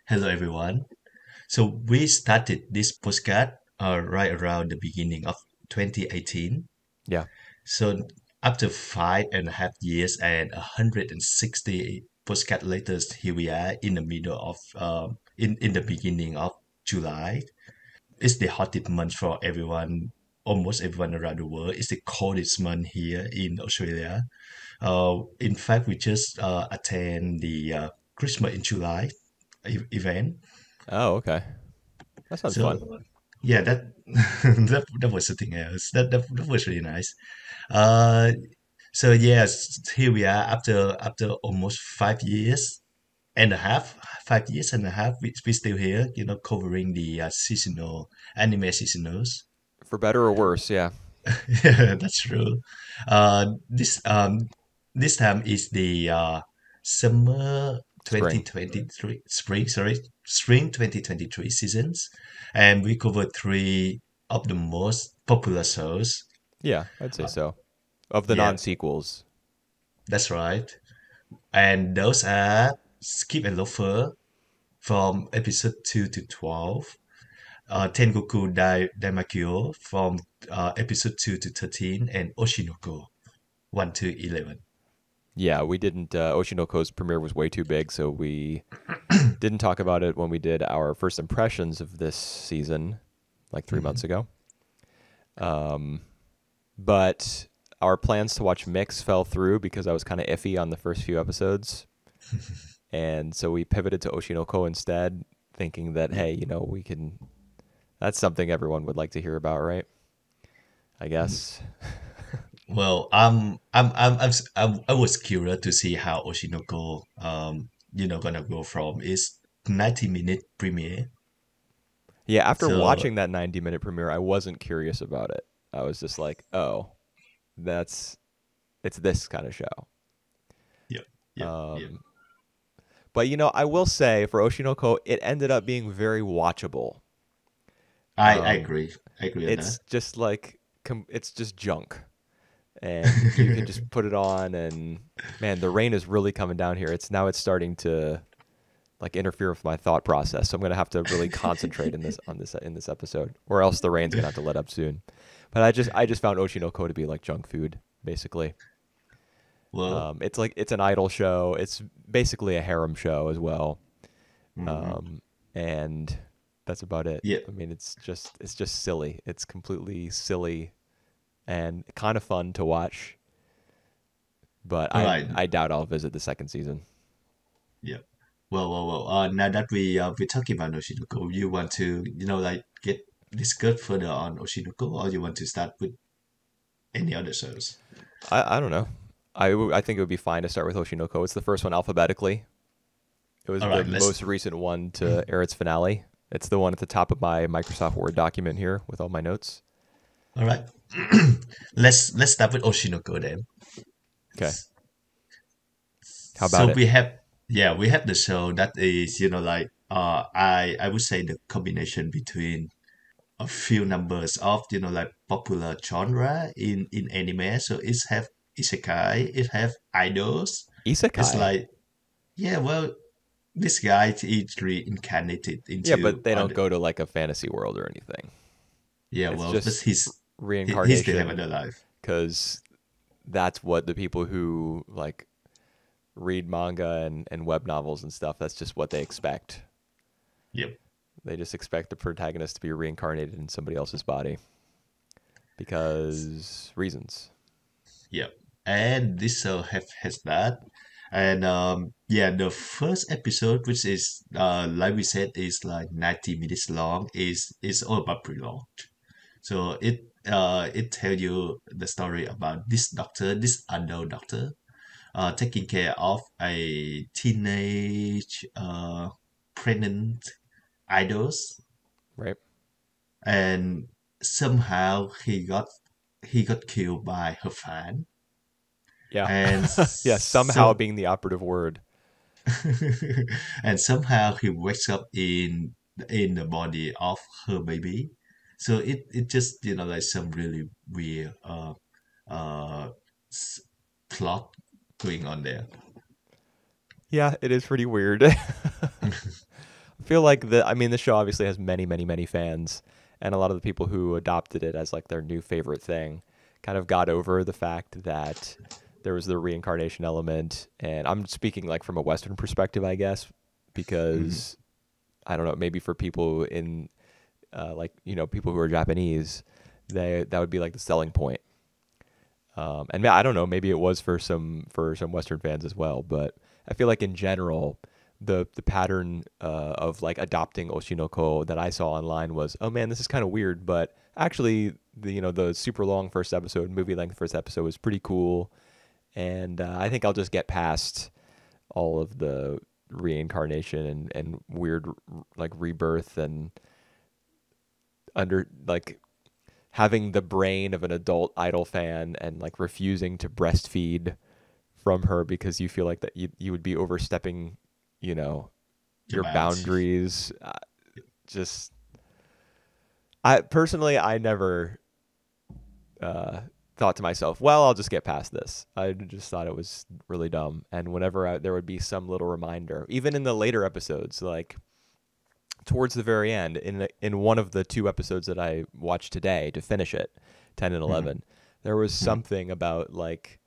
Hello, everyone. So we started this podcast right around the beginning of 2018. Yeah. So after 5.5 years and 160 podcast later, here we are in the middle of in the beginning of July. It's the hottest month for everyone, almost everyone around the world. It's the coldest month here in Australia. In fact, we just attend the Christmas in July event. Oh, okay. That sounds fun. So yeah, that that was something else. That was really nice. Uh, so yes, here we are after almost 5 years and a half. 5 years and a half. We still here, covering the seasonal anime seasonals. For better or worse, yeah. Yeah, that's true. This time is the summer Spring. 2023 spring 2023 seasons, and we covered three of the most popular shows. Yeah, I'd say Uh, so. Of the yeah, non-sequels. that's right. And those are Skip and Loafer from episode 2 to 12, Tengoku Daimakyou from episode 2 to 13, and Oshinoko 1 to 11. Yeah, we didn't Oshinoko's premiere was way too big, so we didn't talk about it when we did our first impressions of this season like 3 months Mhm. ago. Um but our plans to watch Mix fell through because I was kind of iffy on the first few episodes. And so we pivoted to Oshinoko instead, thinking that Yeah. hey, we can that's something everyone would like to hear about, right? I guess. Well, I was curious to see how Oshinoko, gonna go from its 90-minute premiere. Yeah, after So, watching that 90-minute premiere, I wasn't curious about it. I was just like, oh, that's it's this kind of show. yep, yep, yep. Um, but I will say for Oshinoko, it ended up being very watchable. I Um, agree. I agree on that. it's just like it's just junk, and you can just put it on, and man, the rain is really coming down here. It's starting to like interfere with my thought process, so I'm gonna have to really concentrate in this episode, or else the rain's gonna have to let up soon. But I just found Oshinoko to be like junk food, basically. Well, It's an idol show. It's basically a harem show as well, mhm. um, and that's about it. Yeah. I mean, it's just silly. It's completely silly and kind of fun to watch. But All I right. I doubt I'll visit the second season. Yeah. Well. Now that we're talking about Oshinoko, you want to like get discuss further on Oshinoko, or you want to start with any other shows? I don't know. I think it would be fine to start with Oshinoko. It's the first one alphabetically. It was All the right. Let's most recent one to air its finale. It's the one at the top of my Microsoft Word document here with all my notes. All right. Let's start with Oshinoko then. Okay. How So about it? we have the show that is like I would say the combination between a few numbers of like popular genre in anime. So it's have isekai, it have idols. It's Isekai. like yeah, well, this guy is reincarnated Yeah, into but they don't other. go to like a fantasy world or anything. Yeah, It's well, but just he still have reincarnation another life. because that's what the people who like read manga and web novels and stuff, that's just what they expect. Yep. They just expect the protagonist to be reincarnated in somebody else's body because reasons. Yep. And this show has that. And yeah, the first episode, which is like we said, is like 90 minutes long, is all about preload. So it tell you the story about this doctor, this adult doctor, taking care of a teenage pregnant idols, Right? and somehow he got killed by her fan, Yeah. and Yeah, somehow so being the operative word. and somehow he wakes up in the body of her baby. So it just like some really weird uh s- plot going on there. Yeah, it is pretty weird. feel like the I mean the show obviously has many many many fans, and a lot of the people who adopted it as like their new favorite thing kind of got over the fact that there was the reincarnation element. And I'm speaking like from a Western perspective, I guess, Mhm. because I don't know, maybe for people in like people who are Japanese, they that would be like the selling point. And I don't know, maybe it was for some Western fans as well, but I feel like in general, the pattern of like adopting Oshinoko that I saw online was, oh man, this is kind of weird, but actually the super long first episode, movie length first episode was pretty cool, and I think I'll just get past all of the reincarnation and weird like rebirth and under like having the brain of an adult Idol fan and like refusing to breastfeed from her because you feel like that you would be overstepping, you know, Your your bounds. boundaries. Just I personally, I never uh, thought to myself, well, I'll just get past this. I just thought it was really dumb. And whenever there would be some little reminder, even in the later episodes, like towards the very end, in one of the two episodes that I watched today to finish it, 10 and Mhm. 11, there was Mhm. something about like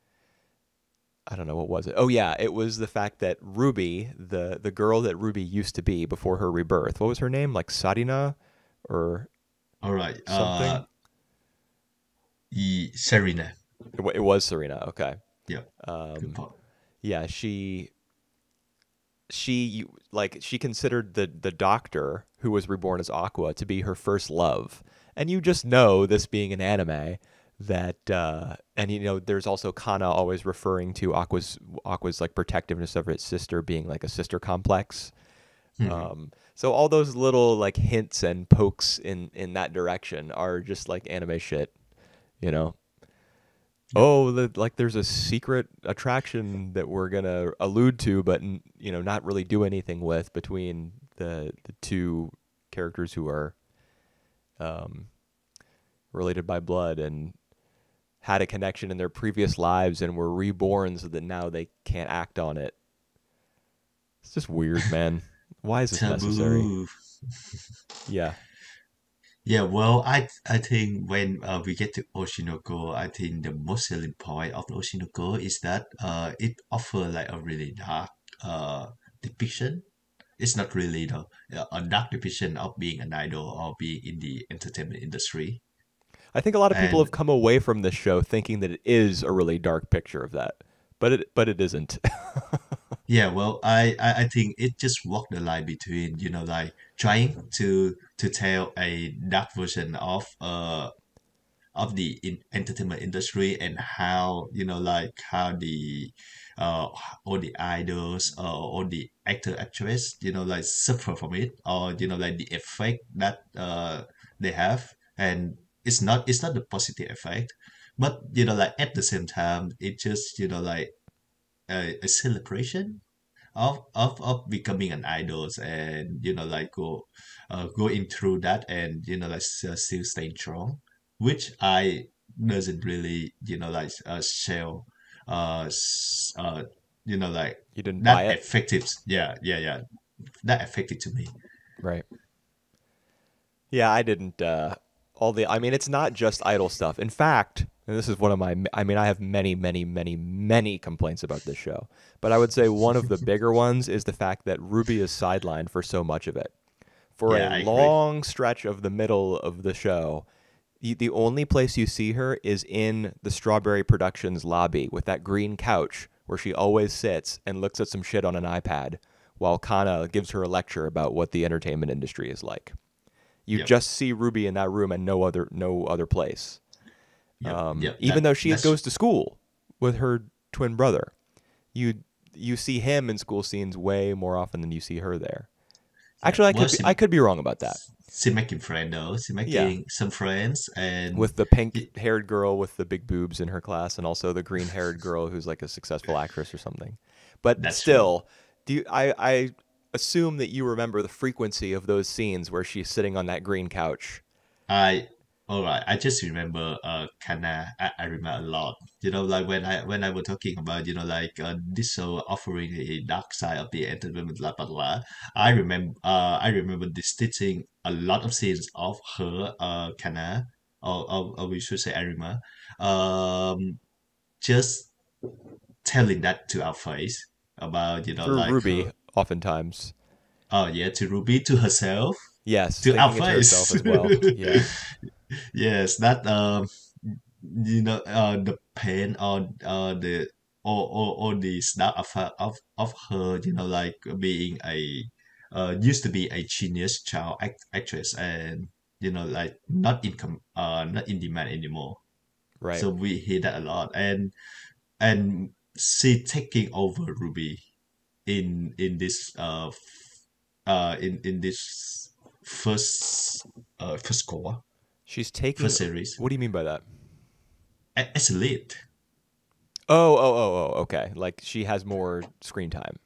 I don't know what was it. Oh yeah, it was the fact that Ruby, the girl that Ruby used to be before her rebirth. What was her name? Like Sarina or All right. something? Serena. It was Serena. Okay. Yeah. Good Um, point. yeah, she considered the doctor who was reborn as Aqua to be her first love, and you just know this being an anime that and there's also Kana always referring to Aqua's like protectiveness of its sister being like a sister complex. Mhm. So all those little like hints and pokes in that direction are just like anime shit, you know. Yep. Oh, like there's a secret attraction that we're gonna allude to, but not really do anything with between the two characters who are um, related by blood and had a connection in their previous lives and were reborn, so that now they can't act on it. It's just weird, man. Why is this necessary? Taboo. Yeah, Yeah, well, I think when we get to Oshinoko, I think the most selling point of Oshinoko is that it offers like a really dark depiction. It's not really a dark depiction of being an idol or being in the entertainment industry. I think a lot of people have And come away from this show thinking that it is a really dark picture of that, but it isn't. yeah, well, I think it just walked the line between, like trying to tell a dark version of the entertainment industry and how like how the uh all the idols all the actor actress like suffer from it, or like the effect that they have. And it's not the positive effect, but like at the same time it just like a celebration of becoming an idol, and like going through that, and like still staying strong, which I doesn't really like show like You didn't buy that it, effective. Yeah, yeah, yeah, that effective to me. right? Yeah, I didn't. I mean, it's not just idle stuff. In fact, and this is one of my. I mean, I have many, many, many, many complaints about this show, but I would say one of the bigger ones is the fact that Ruby is sidelined for so much of it. For a Yeah, I agree. long stretch of the middle of the show, the only place you see her is in the Strawberry Productions lobby with that green couch where she always sits and looks at some shit on an iPad while Kana gives her a lecture about what the entertainment industry is like. You Yep, just see Ruby in that room and no other place. yep, yep. Even though she That's goes to school with her twin brother, you you see him in school scenes way more often than you see her there. yeah. Actually, Well, I could be wrong about that. she making friend though. She Yeah, making some friends, and with the pink-haired girl with the big boobs in her class, and also the green-haired girl who's like a successful actress or something. But that's true. still, I assume that you remember the frequency of those scenes where she's sitting on that green couch. I All right, I just remember Kana. I remember a lot. Like when I was talking about this show offering a dark side of the entertainment, blah blah blah. I remember distincting a lot of scenes of her Kana, or we should say Arima, just telling that to our face about Through like her. Ruby, oftentimes. Oh yeah, to Ruby, to herself, Yes, to our thinking it to herself face. as well. Yeah, Yes, that the pain or the start of her, like being a used to be a genius child actress, and like not in demand anymore. right. So we hear that a lot, and she taking over Ruby in this in this first core She's taking. first series What do you mean by that? as a lead. Oh. Okay. Like she has more screen time.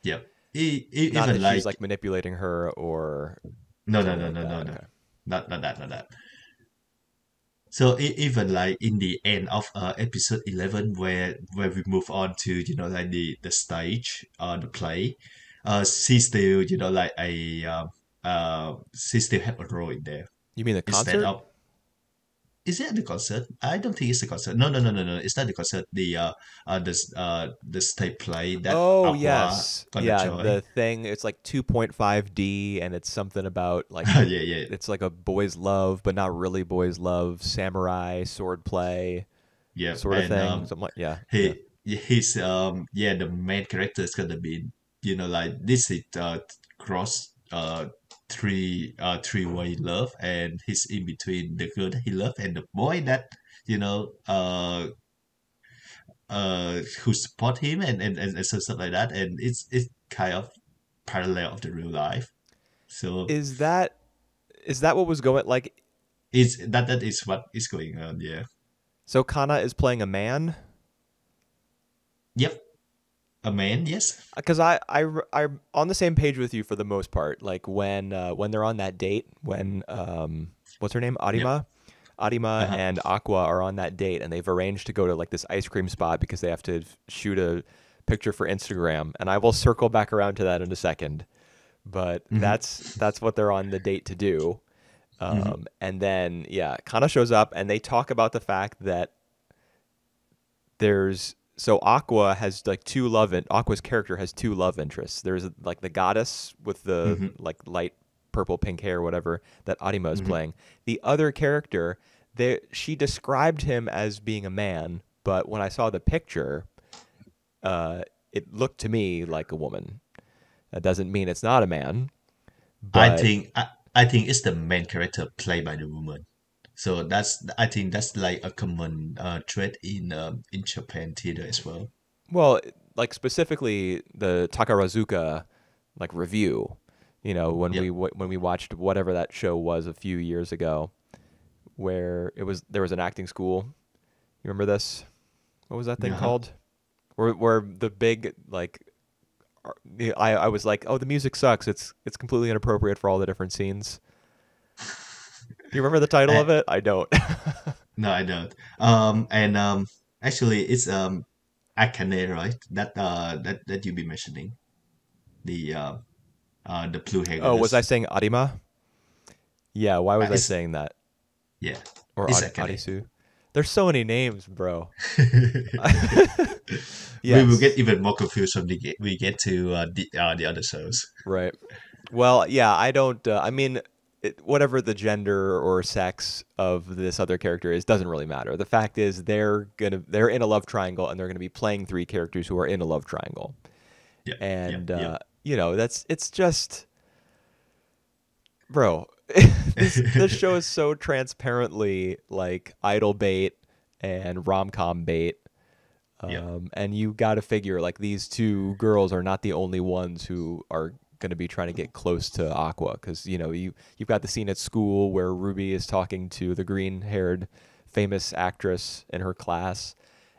Yep. Not Even that she's like like manipulating her or no no something no like no no that. no Okay. not that. So even like in the end of episode 11, where we move on to like the stage the play, she still like she still have a role in there You mean the instead concert? of. Is it the concert? I don't think it's the concert. No, no, no, no, no. It's not the concert. The stage play that Oh Aqua yes, gonna yeah. join. The thing it's like 2.5D, and it's something about like Yeah, yeah, it's like a boys' love, but not really boys' love. Samurai sword play yeah. sort of And thing. Something like yeah. he's yeah, the main character is gonna be like this is cross three-way love, and he's in between the girl that he love and the boy that you know uh who support him, and so stuff like that, and it's kind of parallel of the real life. So Is that what was going like? it's that is what is going on. Yeah. So Kana is playing a man Yep. A man. Yes. because I'm on the same page with you for the most part. Like when they're on that date, when what's her name, Yep. Arima Uh-huh. and Aqua are on that date, and they've arranged to go to like this ice cream spot because they have to shoot a picture for Instagram. And I will circle back around to that in a second. But Hmm. that's what they're on the date to do. Hmm. And then yeah, Kana shows up, and they talk about the fact that there's so Aqua has like Aqua's character has two love interests. There's like the goddess with the Hmm. like light purple pink hair, whatever, that Arima is Hmm. playing. The other character, she described him as being a man, but when I saw the picture, it looked to me like a woman. That doesn't mean it's not a man, I but think I think it's the main character played by the woman. So I think that's like a common trait in Japan theater as well. well, like specifically the Takarazuka like review, when Yep. when we watched whatever that show was a few years ago, where there was an acting school. You remember this? What was that thing Uh-huh. called? Where the big like I was like, oh, the music sucks. It's completely inappropriate for all the different scenes. Do you remember the title Uh, of it? I don't. no, I don't. And actually, it's Akane, right? That you be mentioning the the blue hair Oh, was I goddess. saying Arima? Yeah, why was I It's saying that? yeah, Or it's Akane. Arisu? There's so many names, bro. We will Yes, get even more confused when we get to the other shows. right. Well, yeah, I don't. I mean, whatever the gender or sex of this other character is doesn't really matter. The fact is, they're in a love triangle, and they're gonna be playing three characters who are in a love triangle. Yep, yep, And yep. it's just, bro. This show is so transparently like idol bait and rom com bait. Yep. And you got to figure like these two girls are not the only ones who are going to be trying to get close to Aqua, because you've got the scene at school where Ruby is talking to the green-haired famous actress in her class,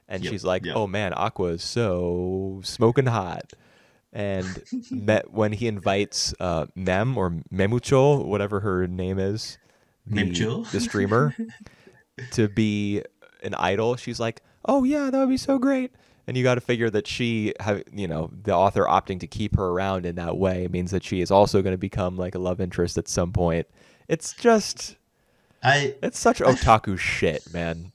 and Yep. she's like, Yep. "Oh man, Aqua is so smoking hot." And when he invites Mem or Memucho, whatever her name is, Memcho. the streamer, to be an idol. She's like, "Oh yeah, that would be so great." And you got to figure that the author opting to keep her around in that way means that she is also going to become like a love interest at some point. It's just, I it's such I otaku shit, man.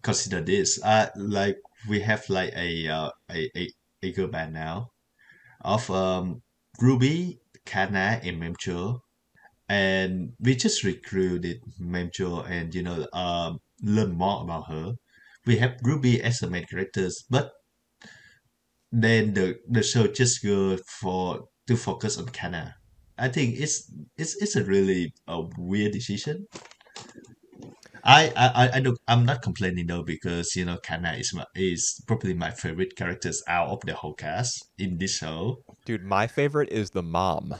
consider this. Like we have like a girl band now of Ruby, Kana, and Memcho, and we just recruited Memcho and learn more about her. We have Ruby as the main characters, but then the show just go for to focus on Kana. I think it's a really weird decision. I don't, I'm not complaining though, because Kana is probably my favorite characters out of the whole cast in this show. Dude, my favorite is the mom.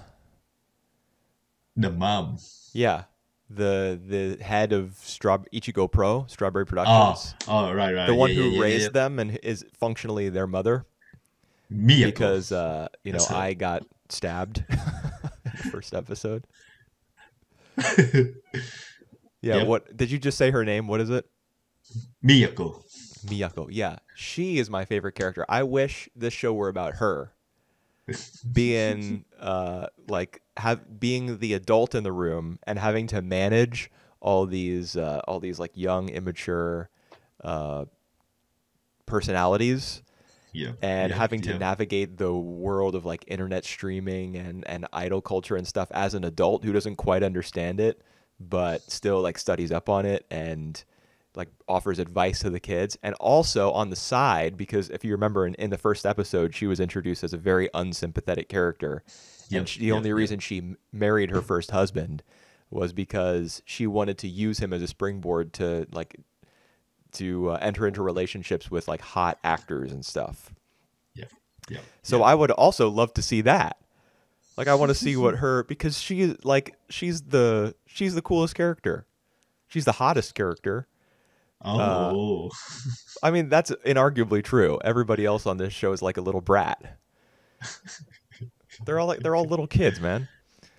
The mom. Yeah, the head of Ichigo Pro Strawberry Oh, Productions, oh, right, the right, one yeah, yeah, who yeah, yeah. raised them and is functionally their mother. Miyako. Because That's her. I got stabbed in the first episode. Yeah, Yep. what did you just say her name? What is it? Miyako. Miyako. Yeah, she is my favorite character. I wish this show were about her being being the adult in the room and having to manage all these like young immature uh, personalities, Yeah, and yeah, having to yeah, navigate the world of like internet streaming and idol culture and stuff as an adult who doesn't quite understand it, but still like studies up on it and like offers advice to the kids. And also on the side, because if you remember in the first episode, she was introduced as a very unsympathetic character. And yep, the yep, only yep. reason she married her first husband was because she wanted to use him as a springboard to enter into relationships with like hot actors and stuff. Yep, yep, So yep. I would also love to see that. Like I want to see what her, because she's the coolest character. She's the hottest character. Uh, Oh, I mean that's inarguably true. Everybody else on this show is like a little brat. They're all little kids, man.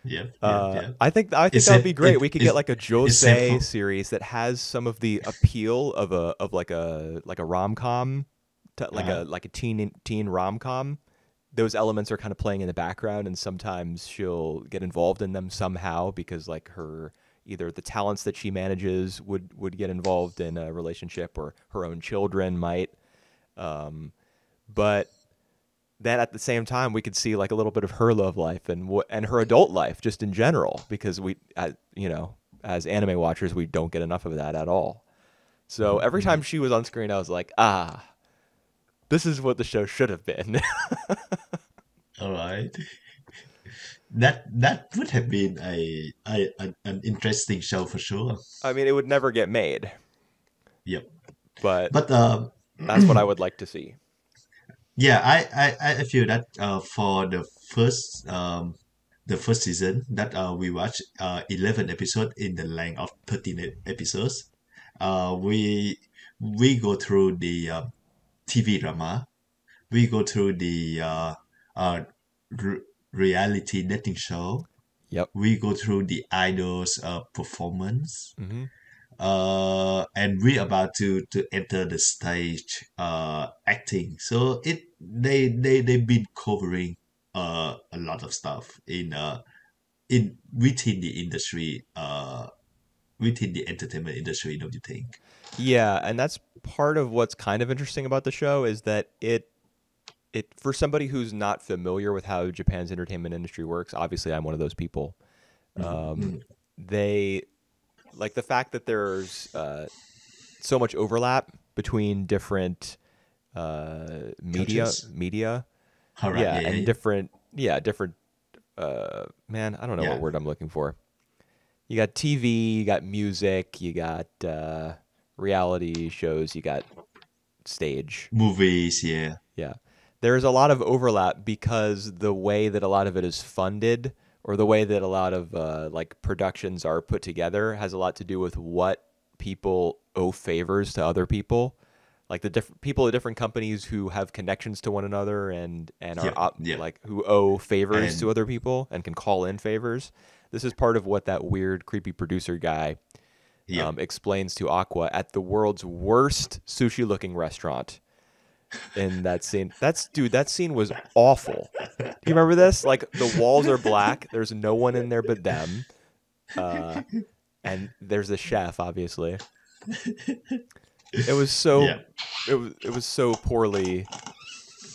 yep, yep, yep. I think Is that would be it great. We could get like a is same Josei for series that has some of the appeal of like a rom com, uh like a teen rom com. Those elements are kind of playing in the background, and sometimes she'll get involved in them somehow because like her either the talents that she manages would get involved in a relationship, or her own children might. Um, but then at the same time, we could see like a little bit of her love life and her adult life just in general, because as anime watchers, we don't get enough of that at all. So mhm, every time mhm. she was on screen, I was like, this is what the show should have been. All right. That would have been an interesting show for sure. I mean, it would never get made, Yep. but But that's what I would like to see. yeah, I feel that for the first season that we watched 11 episodes in the length of 13 episodes, we go through the TV drama, we go through the uh, r- reality dating show, Yep. we go through the idols performance, Hmm. and we're about to enter the stage acting. So they've been covering a lot of stuff in within the industry, within the entertainment industry, don't you think? Yeah, and that's part of what's kind of interesting about the show is that it for somebody who's not familiar with how Japan's entertainment industry works. Obviously, I'm one of those people. Um, Mhm. they like the fact that there's so much overlap between different Cultures. media, All right. Yeah. Yeah. and Yeah. different man, I don't know what Yeah. word I'm looking for. You got TV, you got music, you got reality shows, you got stage. Movies. Yeah. Yeah. There's a lot of overlap because the way that a lot of it is funded, or the way that a lot of like productions are put together, has a lot to do with what people owe favors to other people. like the different people at different companies who have connections to one another and are Yep. Yep. like who owe favors to And other people and can call in favors. This is part of what that weird, creepy producer guy yep. explains to Aqua at the world's worst sushi-looking restaurant. In that scene, that scene was awful. Do you remember this? Like the walls are black. There's no one in there but them, and there's the chef, obviously. It was so Yeah. it was so poorly.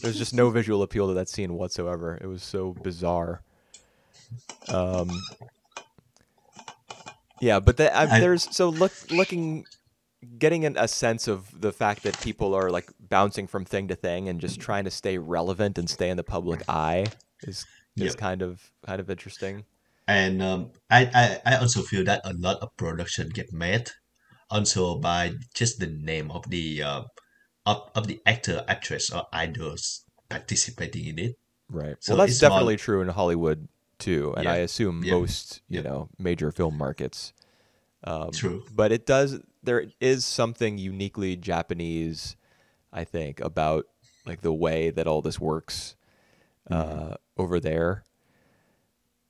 There's just no visual appeal to that scene whatsoever. It was so bizarre. Um, yeah, but I there's so looking getting a sense of the fact that people are like bouncing from thing to thing and just trying to stay relevant and stay in the public eye is Yep. kind of interesting. And I also feel that a lot of production get made also by just the name of the of the actor, actress, or idols participating in it. Right. Well, So that's it's more, definitely true in Hollywood too, and I yeah, assume yeah, most, yeah, major film markets. true. But there is something uniquely Japanese, I think, about like the way that all this works Hmm. over there.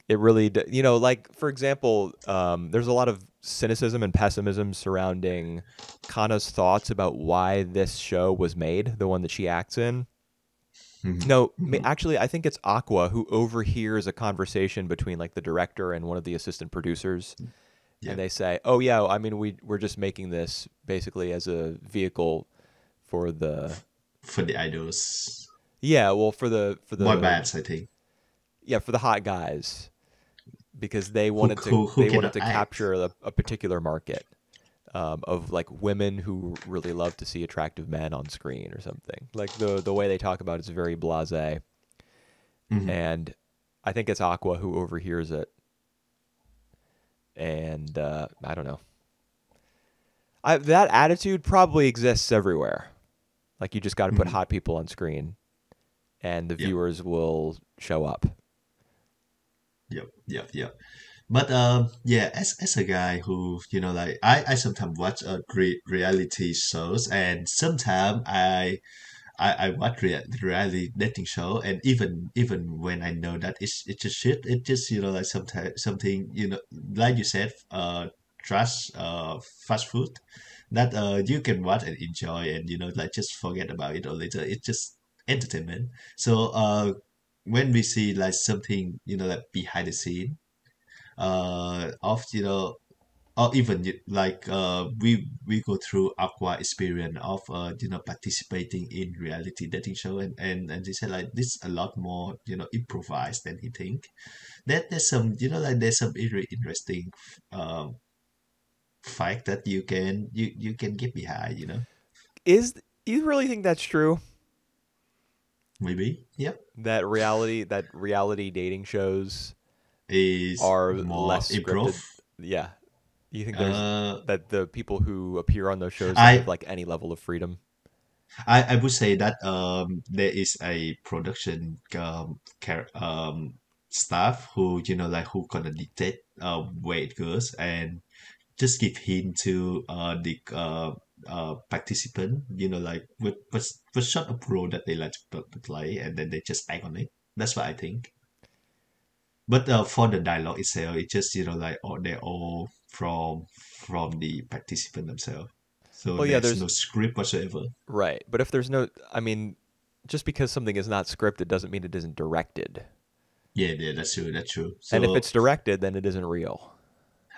It really, like for example, there's a lot of cynicism and pessimism surrounding Kana's thoughts about why this show was made, the one that she acts in. Hmm. No, Hmm. actually, I think it's Aqua who overhears a conversation between like the director and one of the assistant producers, and Yeah, they say, "Oh yeah, I mean we're just making this basically as a vehicle for the for the idols, yeah, well for boy the bands, I think, yeah for the hot guys because who they wanted cannot to act. capture a particular market." Of like women who really love to see attractive men on screen or something. Like the way they talk about it is very blasé, Hmm. and I think it's Aqua who overhears it, and I don't know. That attitude probably exists everywhere. Like you just got to put Hmm. hot people on screen, and the Yep, viewers will show up. yep, yep, yep. But yeah, as a guy who, like I sometimes watch reality shows, and sometimes I watch reality dating show, and even when I know that it's just shit, it just, like sometimes something, like you said, trash, fast food that you can watch and enjoy, and like just forget about it or later. It's just entertainment. So when we see like something, like behind the scene of, or even like we go through aqua experience of participating in reality dating show, and they say like this a lot more improvised than he think. That there's some, like there's some very interesting um fact that you can get behind, Is you really think that's true? maybe. Yep. That reality dating shows Is are more less improv. scripted? Yeah. You think there's uh that the people who appear on those shows have i like any level of freedom? I would say that there is a production staff who, like who gonna dictate where it goes, and just give hint to the participant, like with sort of role that they like to play, and then they just act on it. That's what I think. But for the dialogue itself, it's just, like they're all from the participant themselves. So Well, yeah, there's there's no script whatsoever. right. But if there's no, I mean, just because something is not scripted doesn't mean it isn't directed. Yeah, yeah, that's true. That's true. And if So it's directed, then it isn't real.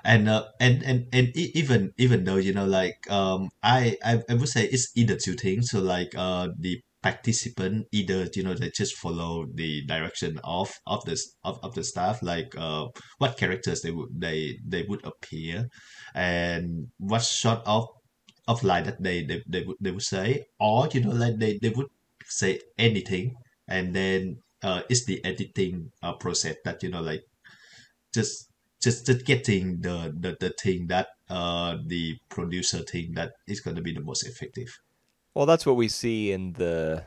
even though, like I would say it's either two things. So like the participant either, they just follow the direction of the staff, like what characters they would appear, and what sort of line that they would say, or like they would say anything, and then it's the editing process that, like just just getting the thing that the producer think that is going to be the most effective. Well, that's what we see in the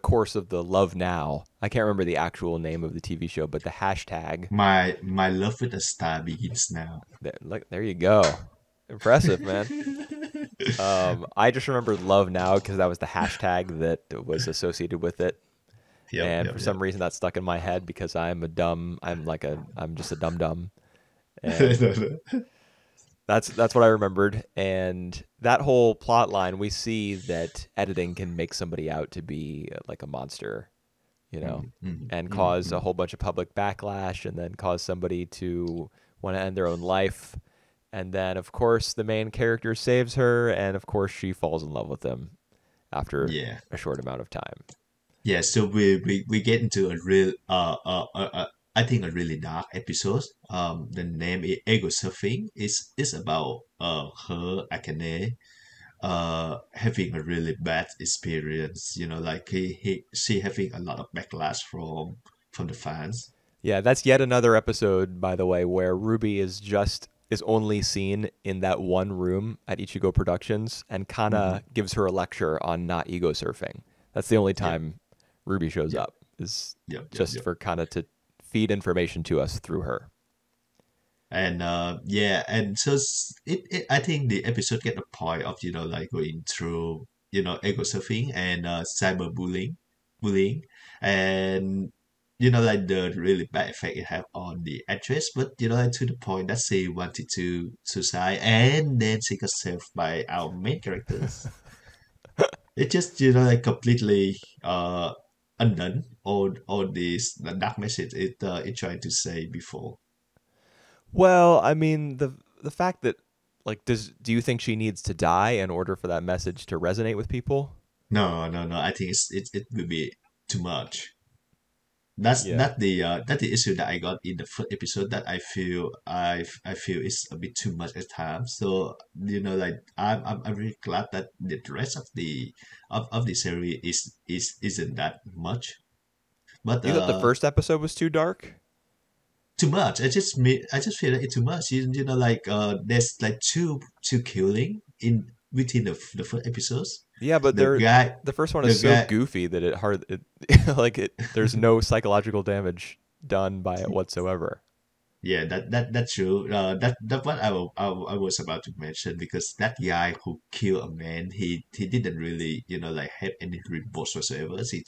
course of the Love Now. I can't remember the actual name of the TV show, but the hashtag. My love with a star begins now. Like there you go. Impressive, man. I just remember Love Now because that was the hashtag that was associated with it. Yep, And for yep, yep. some reason that stuck in my head because I'm just a dum dum. And that's what I remembered. And that whole plot line, we see that editing can make somebody out to be like a monster, you know, Mhm, mhm, and mhm, cause a mhm. whole bunch of public backlash and then cause somebody to want to end their own life. And then, of course, the main character saves her, and of course, she falls in love with him after Yeah. a short amount of time. Yeah, so we get into a real I think a really dark episode. The name is Ego Surfing. It's about her Akane having a really bad experience. Like she having a lot of backlash from the fans. Yeah, that's yet another episode, by the way, where Ruby is only seen in that one room at Ichigo Productions, and Mm-hmm. Kana gives her a lecture on not ego surfing. That's the only Yep, time Ruby shows yep, up, is yep, yep, just yep. for Kana to feed information to us through her. And yeah, and so I think the episode get the point of like going through ego surfing and bullying, and like the really bad effect it have on the actress, but like to the point that she wanted to suicide and then she got saved by our main characters. It just like completely undone all this the dark message it tried to say before. Well, I mean, the fact that like do you think she needs to die in order for that message to resonate with people? No, no, no. I think it will be too much. That's Yeah. the issue that I got in the first episode that I feel it's a bit too much at times. So like I'm really glad that the rest of the series isn't that much. But You thought the first episode was too dark? too much. I just feel like it's too much. Like there's like two killing in within the first episodes. Yeah, but The guy the first one is the so guy goofy that there's no psychological damage done by it whatsoever. Yeah, that's true. That what I was about to mention because that guy who killed a man, he didn't really like have any remorse whatsoever. He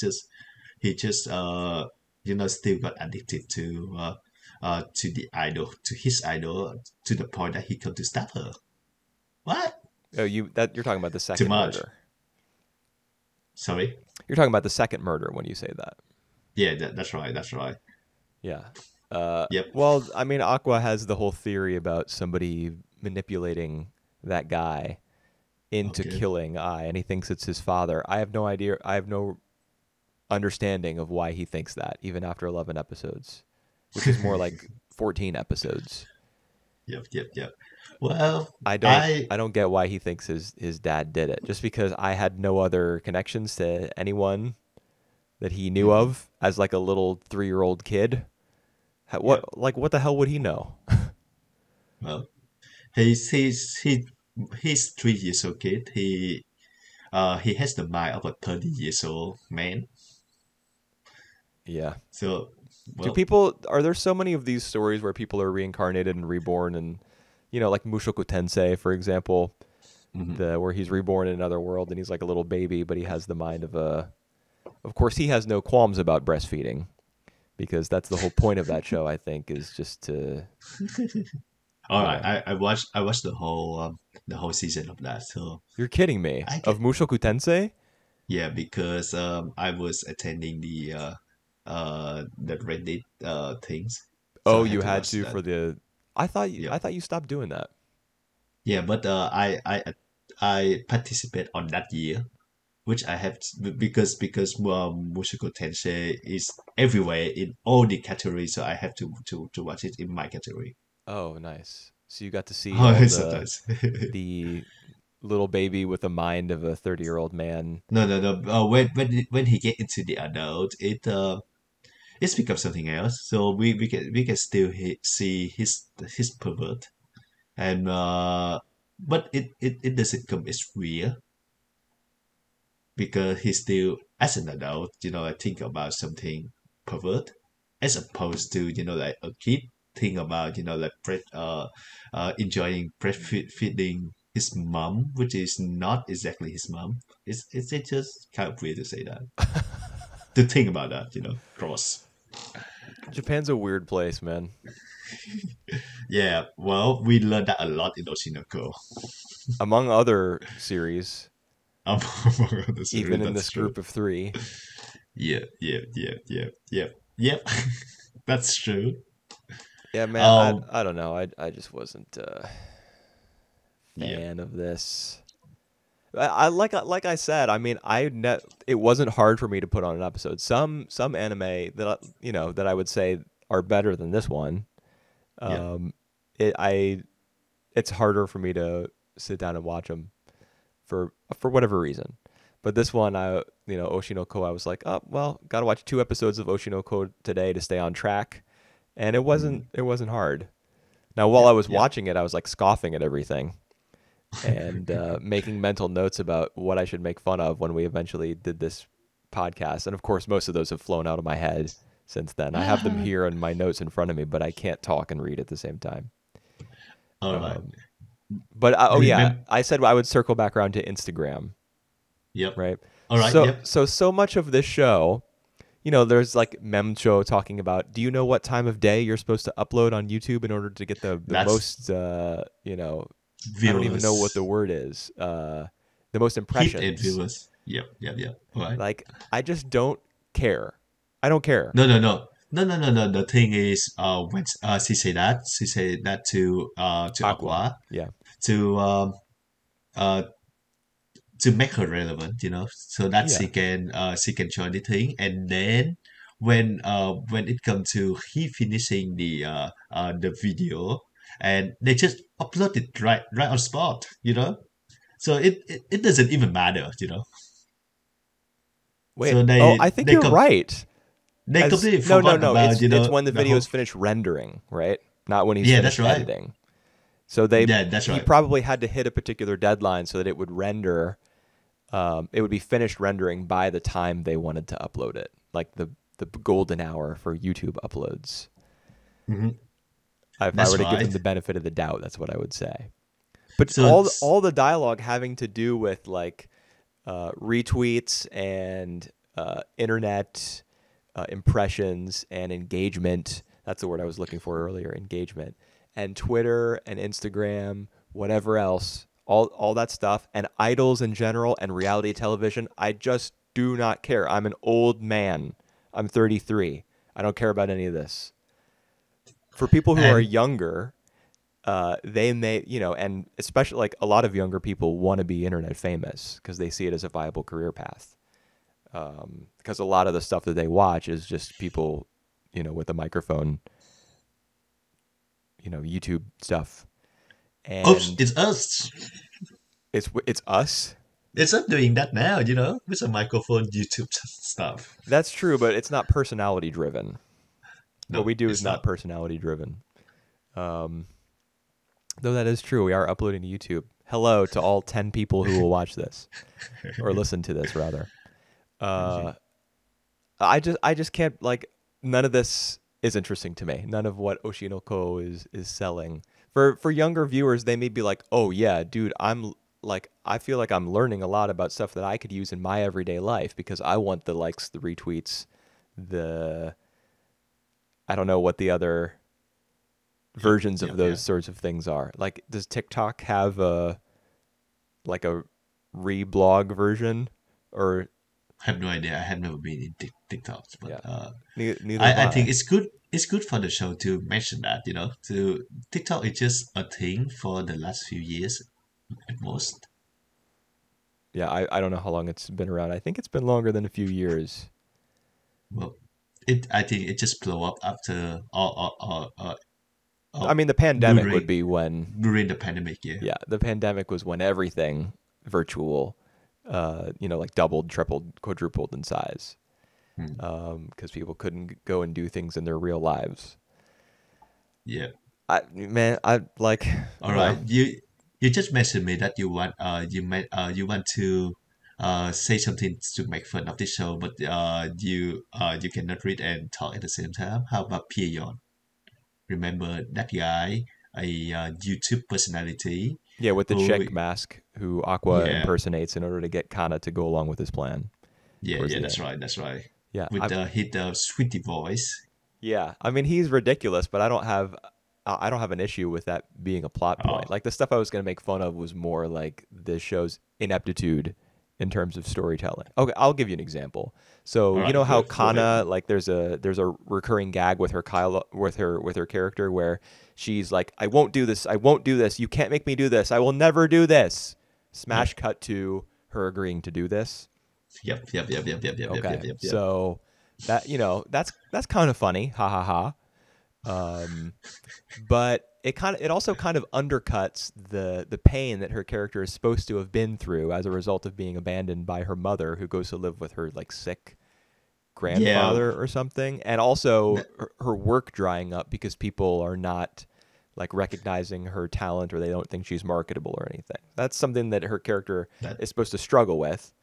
just still got addicted to the idol to his idol to the point that he come to stab her. What? Oh, you're talking about the Too second much. murder. Sorry. You're talking about the second murder when you say that. Yeah, that's right. That's right. Yeah. Yep. Well, I mean, Aqua has the whole theory about somebody manipulating that guy into Okay. killing I, and he thinks it's his father. I have no idea. I have no understanding of why he thinks that, even after 11 episodes, which is more like 14 episodes. Yep. Yep. Yep. Well, I don't I I don't get why he thinks his dad did it. Just because I had no other connections to anyone that he knew mhm, of as like a little 3-year-old kid. yep. What the hell would he know? Well, he's 3 years old kid. He has the mind of a 30 years old man. Yeah. So Do well, people are there so many of these stories where people are reincarnated and reborn and like Mushoku Tensei, for example, mhm. the where he's reborn in another world and he's like a little baby, but he has the mind of a of course he has no qualms about breastfeeding because that's the whole point of that show, I think, is just to, All you right. know. I watched the whole season of that. So You're kidding me. I Of get Mushoku Tensei? yeah because I was attending the Reddit things, so Oh, I had you to had watch to that. for the Yeah. I thought you stopped doing that. Yeah, but I participate on that year, which I have because Mushoku Tensei is everywhere in all the categories, so I have to watch it in my category. Oh, nice. So you got to see Oh, all it's so nice. the little baby with the mind of a 30-year-old man. No, no, no. When he get into the adult, it's become something else. So we can still see his pervert, and but it doesn't come as real because he's still as an adult. I think about something pervert as opposed to like a kid think about like enjoying breastfeeding his mom, which is not exactly his mom. It's just kind of weird to say that. To think about that, cross. Japan's a weird place, man. Yeah, well, we learned that a lot in Oshinoko. Among other series, Among other even series, in that's this true. group of three. Yeah, yeah, yeah, yeah, yeah, yep. That's true. Yeah, man, I Um, I don't know. I just wasn't a yeah, fan of this. Like I said, I mean, it wasn't hard for me to put on an episode. Some anime that I would say are better than this one. yeah. Um, it I it's harder for me to sit down and watch them for whatever reason. But this one, Oshinoko, I was like, oh well, got to watch 2 episodes of Oshinoko today to stay on track, and it Mm, wasn't hard. Now, while yeah, I was yeah. watching it, I was like scoffing at everything and making mental notes about what I should make fun of when we eventually did this podcast. And of course, most of those have flown out of my head since then. I have them here in my notes in front of me, but I can't talk and read at the same time. All right. Um, but oh yeah, Remember? I said I would circle back around to Instagram, Yep. right? All right. Yep. So much of this show, there's like Memcho talking about, do you know what time of day you're supposed to upload on YouTube in order to get the That's most, I don't even know what the viewers. word is, the most Hit and impressions. viewers. Yep. Yep. Yep. All right. Like, I just don't care. I don't care. No, no, no. No, no, no, no. The thing is, when she said that to Aqua. Aqua Yeah. to uh to make her relevant, so that Yeah. she can join the thing, and then when it comes to he finishing the video, and they just upload it right on spot, so it doesn't even matter. Wait. So Oh, I think you're right. they As completely no, no, forgot no. about It's when the the video whole. is finished rendering, right? Not when he's Yeah, that's finished right. editing. So Yeah, that's he right. probably had to hit a particular deadline so that it would render. It would be finished rendering by the time they wanted to upload it, like the golden hour for YouTube uploads. Hmm. If I That's were to give right. them the benefit of the doubt, that's what I would say. But So all the dialogue having to do with like retweets and internet impressions and engagement. That's the word I was looking for earlier, engagement. And Twitter and Instagram, whatever else, all that stuff, and idols in general and reality television, I just do not care. I'm an old man. I'm 33. I don't care about any of this. For people who are and younger, they may, and especially like a lot of younger people want to be internet famous because they see it as a viable career path. Because a lot of the stuff that they watch is just people, with a microphone, YouTube stuff, oops, and it's us. it's us. It's us doing that now, with a microphone, YouTube stuff. That's true, but it's not personality driven. What No, we do is it's not not. personality driven. Um, though that is true, we are uploading to YouTube. Hello to all 10 people who will watch this or listen to this rather. Uh, I just can't, like, none of this is interesting to me. None of what Oshinoko is selling. For younger viewers, they may be like, "Oh yeah, dude, I feel like I'm learning a lot about stuff that I could use in my everyday life because I want the likes, the retweets, the I don't know what the other Yep, versions of yep, yeah. those sorts of things are. Like, does TikTok have a reblog version or I have no idea. I have never been in TikToks, but yeah, neither have I think I. it's good. It's good for the show to mention that, to TikTok is just a thing for the last few years at most. Yeah, I don't know how long it's been around. I think it's been longer than a few years. Well, I think it just blow up after I or mean, the pandemic would during be when, during the pandemic. Yeah. yeah, the pandemic was when everything virtual, like doubled, tripled, quadrupled in size, Hmm. because people couldn't go and do things in their real lives. Yeah. I like, I All don't right. know. You just mentioned me that you want to say something to make fun of this show, but you cannot read and talk at the same time. How about Pion? Remember that guy, a YouTube personality? Yeah, with the who chick mask who Aqua yeah, impersonates in order to get Kana to go along with his plan yeah, towards yeah, the that's end. right, that's right. Yeah, With the hit sweetie voice. yeah. I mean, he's ridiculous, but I don't have an issue with that being a plot Oh, point. Like the stuff I was going to make fun of was more like the show's ineptitude in terms of storytelling. Okay, I'll give you an example. So all you right, know how go ahead. Kana, like there's a recurring gag with her Kyle with her character where she's like, I won't do this, I won't do this, you can't make me do this, I will never do this. Smash Yep, cut to her agreeing to do this. yep, Okay, yep, yep. so that that's kind of funny, ha ha ha. Um, but it also kind of undercuts the pain that her character is supposed to have been through as a result of being abandoned by her mother, who goes to live with her like sick Yeah, grandfather or something, and also that, her work drying up because people are not like recognizing her talent or they don't think she's marketable or anything. That's something that her character that, is supposed to struggle with.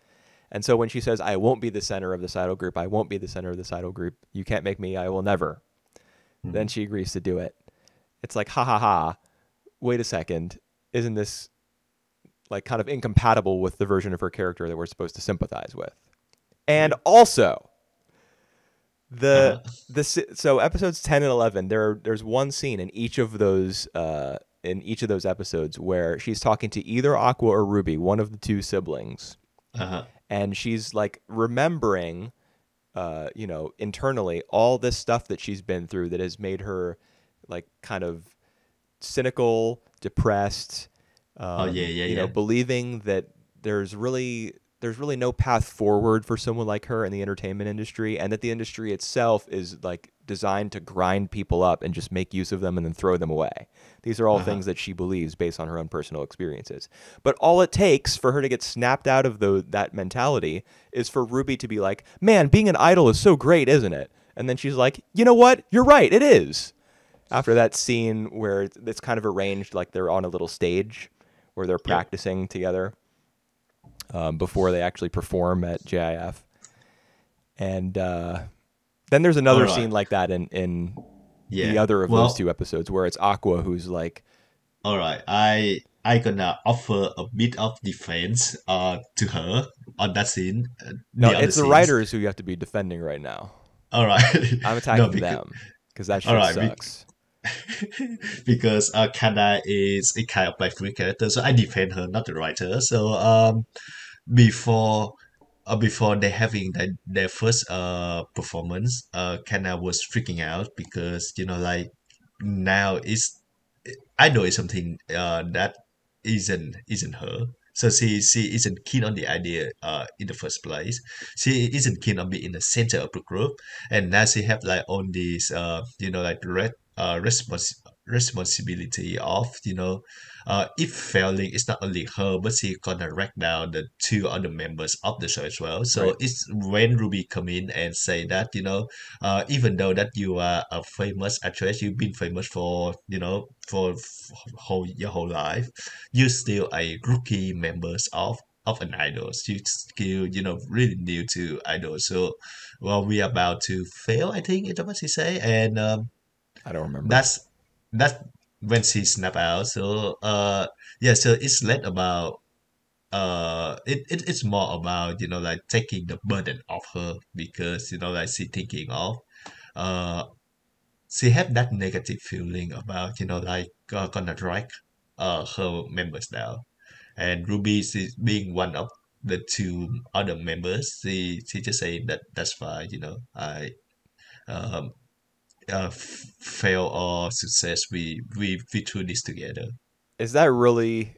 And so when she says, I won't be the center of this idol group, I won't be the center of this idol group, you can't make me, I will never. Then mhm. she agrees to do it. It's like, ha ha ha, wait a second. Isn't this like kind of incompatible with the version of her character that we're supposed to sympathize with? And Yep. also, the Uh-huh. so episodes 10 and 11, there's one scene in each of those episodes where she's talking to either Aqua or Ruby, one of the two siblings, Uh-huh. and she's like remembering internally all this stuff that she's been through that has made her like kind of cynical, depressed, Oh yeah, yeah, yeah. believing that there's really no path forward for someone like her in the entertainment industry, and that the industry itself is like designed to grind people up and just make use of them and then throw them away. These are all Uh-huh. things that she believes based on her own personal experiences. But all it takes for her to get snapped out of that mentality is for Ruby to be like, "Man, being an idol is so great, isn't it?" And then she's like, "You know what? You're right. It is." After that scene where it's kind of arranged like they're on a little stage where they're Yep. practicing together before they actually perform at JIF. And then there's All another right. scene like that in the Yeah. other of those two Well, episodes where it's Aqua who's like, all right. I gonna offer a bit of defense to her on that scene, no, the other it's the scenes. writers who you have to be defending right now. All right. I'm No, attacking because them because that all shit right, sucks. because Kana is a kind of like free character, so I defend her, not the writer. So before before they having their first performance, Kana was freaking out because like now it's I know it's something that isn't her. So she isn't keen on the idea in the first place. She isn't keen on being in the center of the group, and now she have like on this like responsibility of if failing it's not only her but she gonna wreck down the two other members of the show as well. Right. So it's when Ruby come in and say that even though that you are a famous actress, you've been famous for your whole life, you're still a rookie members of an idol. You still really new to idol. So well, we are about to fail, I think is what she say, and I don't remember. that's that's when she snap out. So yeah, so it's less about it's more about like taking the burden off her because like she thinking of uh she have that negative feeling about like gonna drag her members down, and Ruby is being one of the two other members. She just say that that's fine, I um fail or success, we do this together. Is that really?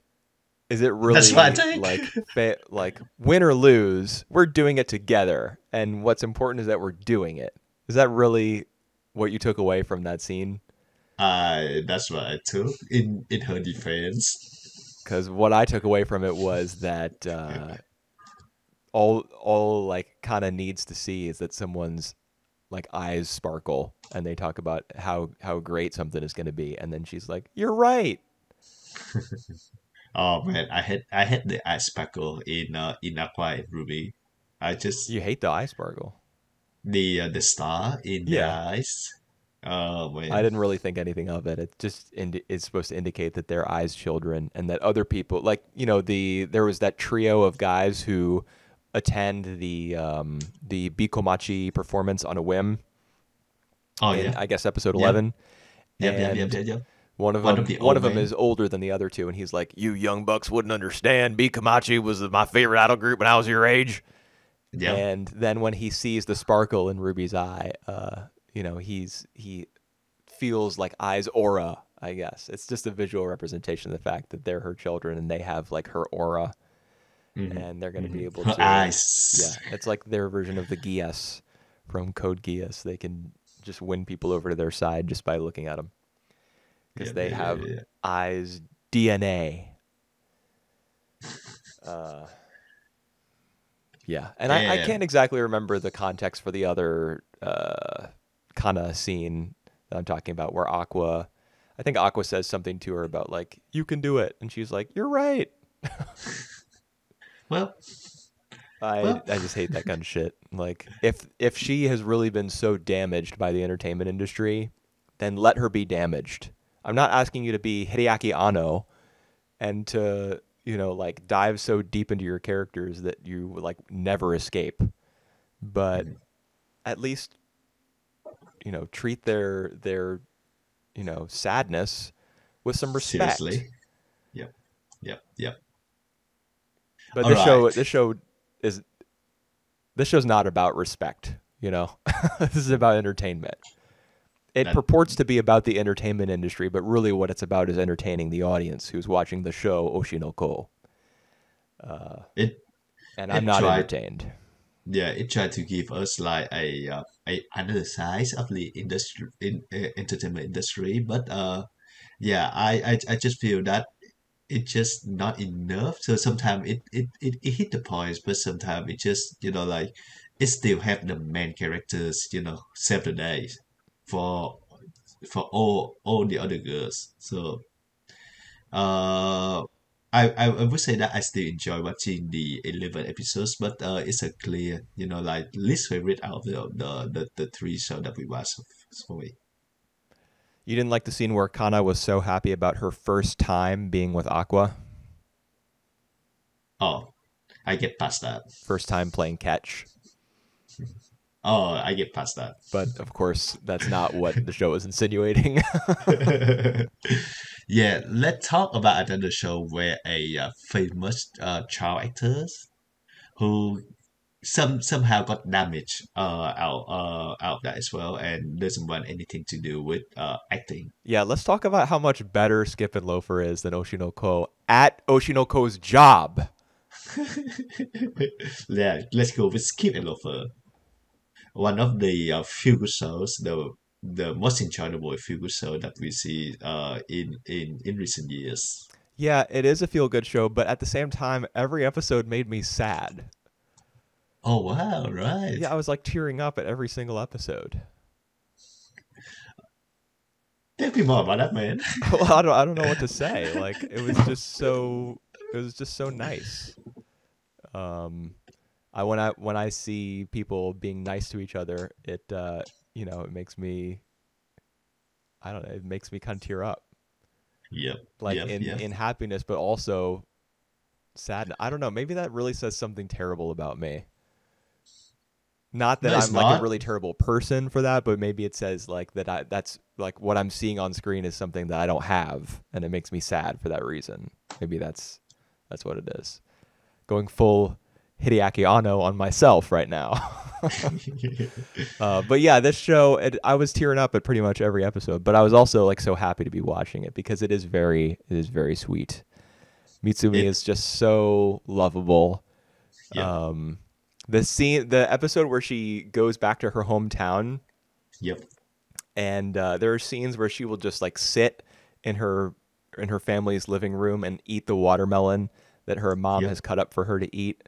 Is it That's what I really think. like like win or lose? We're doing it together, and what's important is that we're doing it. Is that really what you took away from that scene? That's what I took in her defense. Because what I took away from it was that all like kind of needs to see is that someone's like eyes sparkle and they talk about how great something is going to be, and then she's like, "You're right." Oh man, I had the eye sparkle in Aqua and Ruby. I just You hate the eye sparkle. the star in their Yeah, eyes. Oh I man. didn't really think anything of it. It just is supposed to indicate that they're Ai's children and that other people, like there was that trio of guys who attend the Bikomachi performance on a whim Oh in, yeah. I guess, episode Yep. 11, Yep. Yep. Yep. and Yep. Yep. one of One of them the one old of them men. is older than the other two, and he's like, "You young bucks wouldn't understand. Bikomachi was my favorite idol group when I was your age." Yep. And then when he sees the sparkle in Ruby's eye, he feels like Ai's aura. I guess it's just a visual representation of the fact that they're her children and they have like her aura, Hmm. and they're going to be Hmm. able Her to, yeah, eyes. it's like their version of the Geass from Code Geass. They can just win people over to their side just by looking at them because Yeah. they Yeah. Yeah. have Yeah. Ai's DNA. Uh, yeah, and I And can't exactly remember the context for the other kind of scene that I'm talking about where I think Aqua says something to her about like, you can do it. And she's like, you're right. well, I well. I just hate that kind of shit. Like if she has really been so damaged by the entertainment industry, then let her be damaged. I'm not asking you to be Hideaki Anno and to, like dive so deep into your characters that you like never escape. But Mhm. at least, treat their, sadness with some respect. Seriously. Yep. Yep. Yep. But All right. is this show's not about respect, This is about entertainment. It That purports to be about the entertainment industry, but really what it's about is entertaining the audience who's watching the show Oshi no Ko. it And I'm it not tried. entertained. Yeah, it tried to give us like a another side of the industry in entertainment industry, but yeah, I just feel that it's just not enough. So sometimes it hit the points, but sometimes it just like it still have the main characters save the day for all the other girls. So uh. I would say that I still enjoy watching the 11 episodes, but it's a clear, like least favorite out of the three show that we watched for me. You didn't like the scene where Kana was so happy about her first time being with Aqua, Oh, I get past that. first time playing catch. Oh, I get past that. But of course, that's not what the show is insinuating. Yeah, let's talk about another show where a famous child actors who somehow got damaged out of that as well and doesn't want anything to do with acting. Yeah, let's talk about how much better Skip and Loafer is than Oshinoko at Oshinoko's job. Yeah, let's go with Skip and Loafer. One of the feel good shows, the most enjoyable feel good show that we see in recent years. Yeah, it is a feel good show, but at the same time, every episode made me sad. Oh wow, right. Yeah, I was like tearing up at every single episode. Tell me more about that, man. Well, I don't know what to say. Like it was just so nice. Um, when I see people being nice to each other, it makes me, I don't know, it makes me kind of tear up, Yep, like yep, in yep. in happiness, but also sad. I don't know. Maybe that really says something terrible about me. Not No, that it's I'm like a not. really terrible person for that, but maybe it says like that's like what I'm seeing on screen is something that I don't have, and it makes me sad for that reason. Maybe that's what it is. Going full Hideaki Anno on myself right now. But yeah, this show, I was tearing up at pretty much every episode, but I was also like so happy to be watching it because it is very sweet. Mitsumi It, is just so lovable. yep, Um, the episode where she goes back to her hometown, yep, and there are scenes where she will just like sit in her family's living room and eat the watermelon that her mom yep, has cut up for her to eat.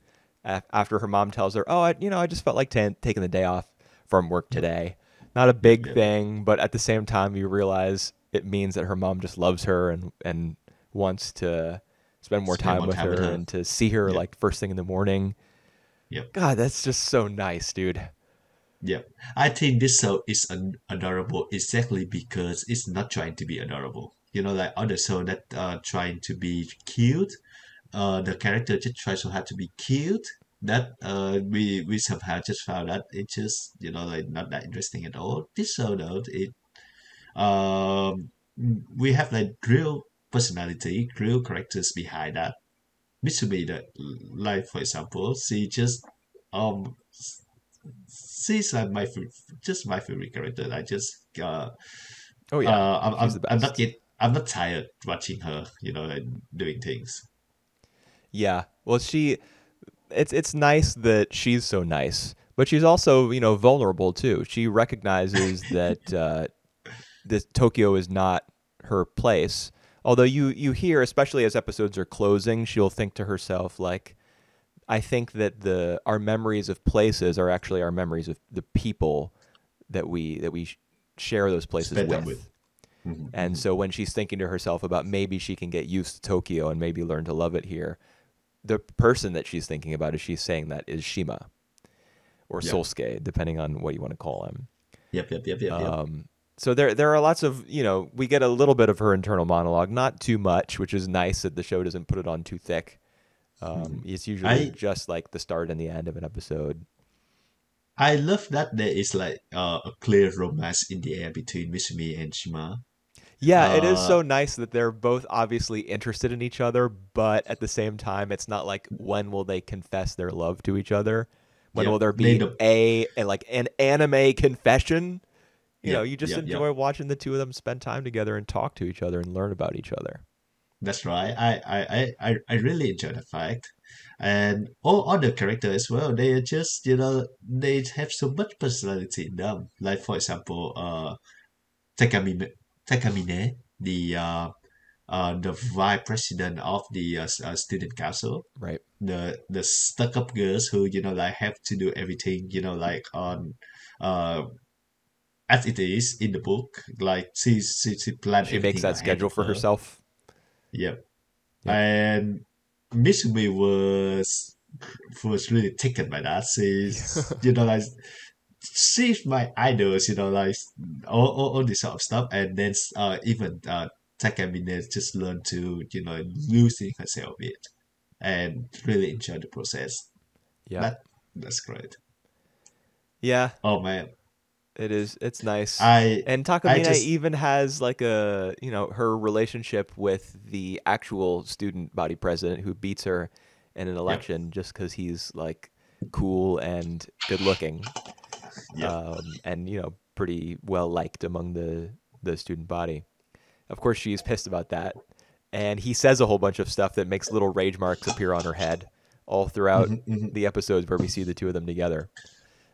After her mom tells her, "Oh, I just felt like taking the day off from work yep, today." Not a yep, big yep. thing, but at the same time, you realize it means that her mom just loves her and wants to spend more Spend time more with time with her her. and to see her Yep, like first thing in the morning. yep. God, that's just so nice, dude. Yeah, I think this show is adorable exactly because it's not trying to be adorable. Like other show that trying to be cute, the character just tries so hard to be cute. That we somehow just found that it's just like not that interesting at all. This show though, it um we have like real personality, real characters behind that. Mitsumi, that like for example, she just um she's like just my favorite character. I just Oh yeah, I'm, she's the I'm I'm not best. yet I'm not tired watching her, like doing things. Yeah. Well, it's nice that she's so nice, but she's also, vulnerable too. She recognizes that this Tokyo is not her place. Although you hear, especially as episodes are closing, she'll think to herself like, I think that the our memories of places are actually our memories of the people that we share those places Spend time with. with. Hmm, And hmm. so when she's thinking to herself about maybe she can get used to Tokyo and maybe learn to love it here, the person that she's thinking about as she's saying that is Shima or Yep. Solsuke, depending on what you want to call him. Yep. Yep. Yep. Yep. Yep. So there are lots of, we get a little bit of her internal monologue, not too much, which is nice that the show doesn't put it on too thick. Mhm. It's usually I just like the start and the end of an episode. I love that there is like a clear romance in the air between Mitsumi and Shima. Yeah, it is Uh, so nice that they're both obviously interested in each other, but at the same time, it's not like when will they confess their love to each other? When will yep. there They be the like an anime confession? Yep. You just Yep. Yep. enjoy watching the two of them spend time together and talk to each other and learn about each other. That's right. I really enjoy the fact. And all other characters as well, they are just, they have so much personality in them. Like for example, Takamine, Takamine, the vice president of the student council, Right. the stuck up girls who like have to do everything like on uh as it is in the book. Like she planned She makes everything that ahead schedule of for her. herself. Yep. Yep. And Mitsumi was really taken by that. She's like she's my idols, like all this sort of stuff. And then even Takamine just learned to losing herself a bit and really enjoy the process. Yep. That's great. Yeah, Oh man, it is. It's nice. I And I Takamine just even has like her relationship with the actual student body president who beats her in an yep, election just because he's like cool and good looking, yep. and pretty well liked among the student body. Of course, she's pissed about that, and he says a whole bunch of stuff that makes little rage marks appear on her head all throughout Hmm, hmm. the episodes where we see the two of them together.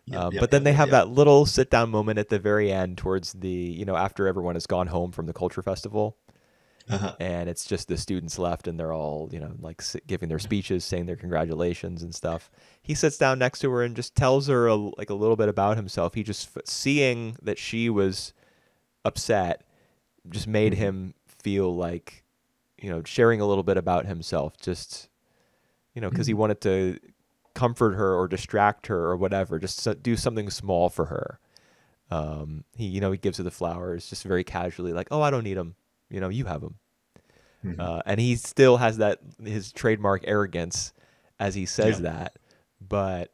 Yep, yep, But then yep, they yep, have yep. that little sit down moment at the very end towards after everyone has gone home from the culture festival. Uh-huh. And it's just the students left and they're all, like giving their speeches, saying their congratulations and stuff. He sits down next to her and just tells her like a little bit about himself. He just, seeing that she was upset, just made Hmm, him feel like, sharing a little bit about himself, just, because he hmm. wanted to comfort her or distract her or whatever, just do something small for her. He gives her the flowers just very casually, like, "Oh, I don't need them. You have them." Hmm. And he still has that his trademark arrogance as he says Yep. that, but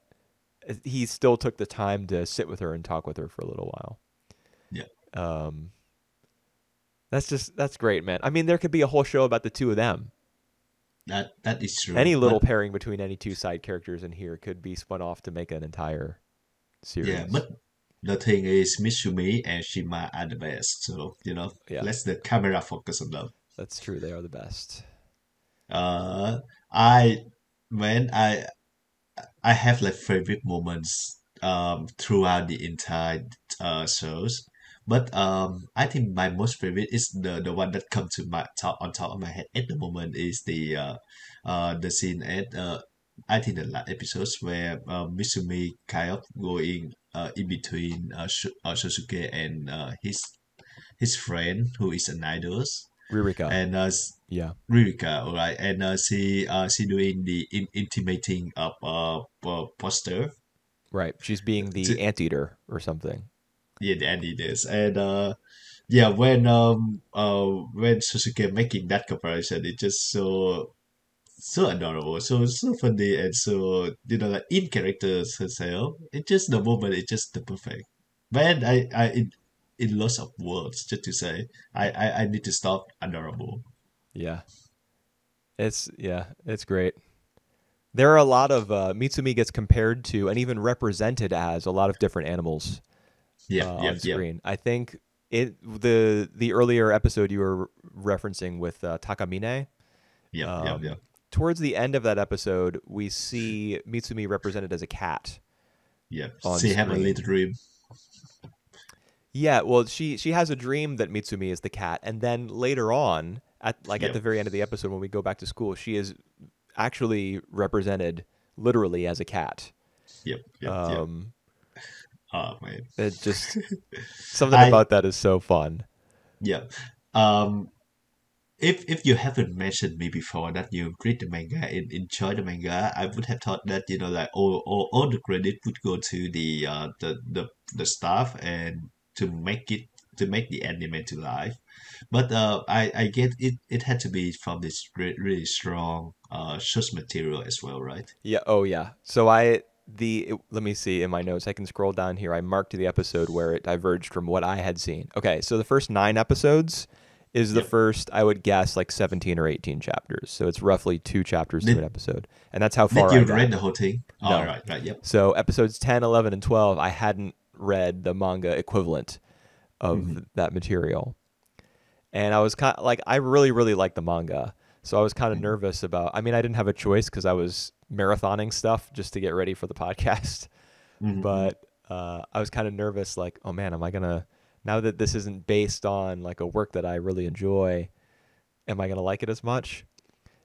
he still took the time to sit with her and talk with her for a little while. Yep. Um, that's great, man. I mean, there could be a whole show about the two of them. That is true. Any little But pairing between any two side characters in here could be spun off to make an entire yeah, series. but the thing is, Mitsumi and Shima are the best. So Yeah, let the camera focus on them. that's true. They are the best. Uh, I when I have like favorite moments throughout the entire shows, but I think my most favorite is the one that comes to my top on top of my head at the moment is the scene at I think the last episodes where Mitsumi kind of going in between Sosuke and his friend who is an idol, Ririka. and Yeah. Ririka, all right, and she doing the intimating poster, Right. She's being the To, anteater or something. yeah, the Adidas. And yeah, when Susuke making that comparison, it's just so adorable, so funny, and so like in characters herself. It's just the moment. It's just the perfect. Man, I in lots of words just to say I need to stop adorable. Yeah. It's great. There are a lot of Mitsumi gets compared to and even represented as a lot of different animals Yep, on yep, yep, screen. I think the earlier episode you were referencing with Takamine. yep, yep, Um, yep, Towards the end of that episode, we see Mitsumi represented as a cat yep. on She have a little screen. dream. Yeah, well, she has a dream that Mitsumi is the cat, and then later on, at the Yep, very end of the episode, when we go back to school, she is actually represented literally as a cat. yep, yep, yep. Um, Oh man. it just something I about that is so fun. Yeah. Um, if you haven't mentioned me before that you read the manga and enjoy the manga, I would have thought that like all the credit would go to the staff and to make it to make the anime to life. But I get it had to be from this really strong source material as well, right? Yeah. Oh, yeah. So let me see in my notes. I can scroll down here. I marked the episode where it diverged from what I had seen. Okay, so the first 9 episodes is the Yep. first, I would guess, like 17 or 18 chapters. So it's roughly 2 chapters to an Did episode, and that's how did far I you got. read the whole thing? All No. right, right, yep. So episodes 10, 11, and 12, I hadn't read the manga equivalent Mm-hmm. of that material. And I was kind of like, I really, really like the manga. So I was kind of nervous about, I mean, I didn't have a choice because I was marathoning stuff just to get ready for the podcast. Mm-hmm. But I was kind of nervous, like, oh man, am I going to, now that this isn't based on like a work that I really enjoy, am I going to like it as much?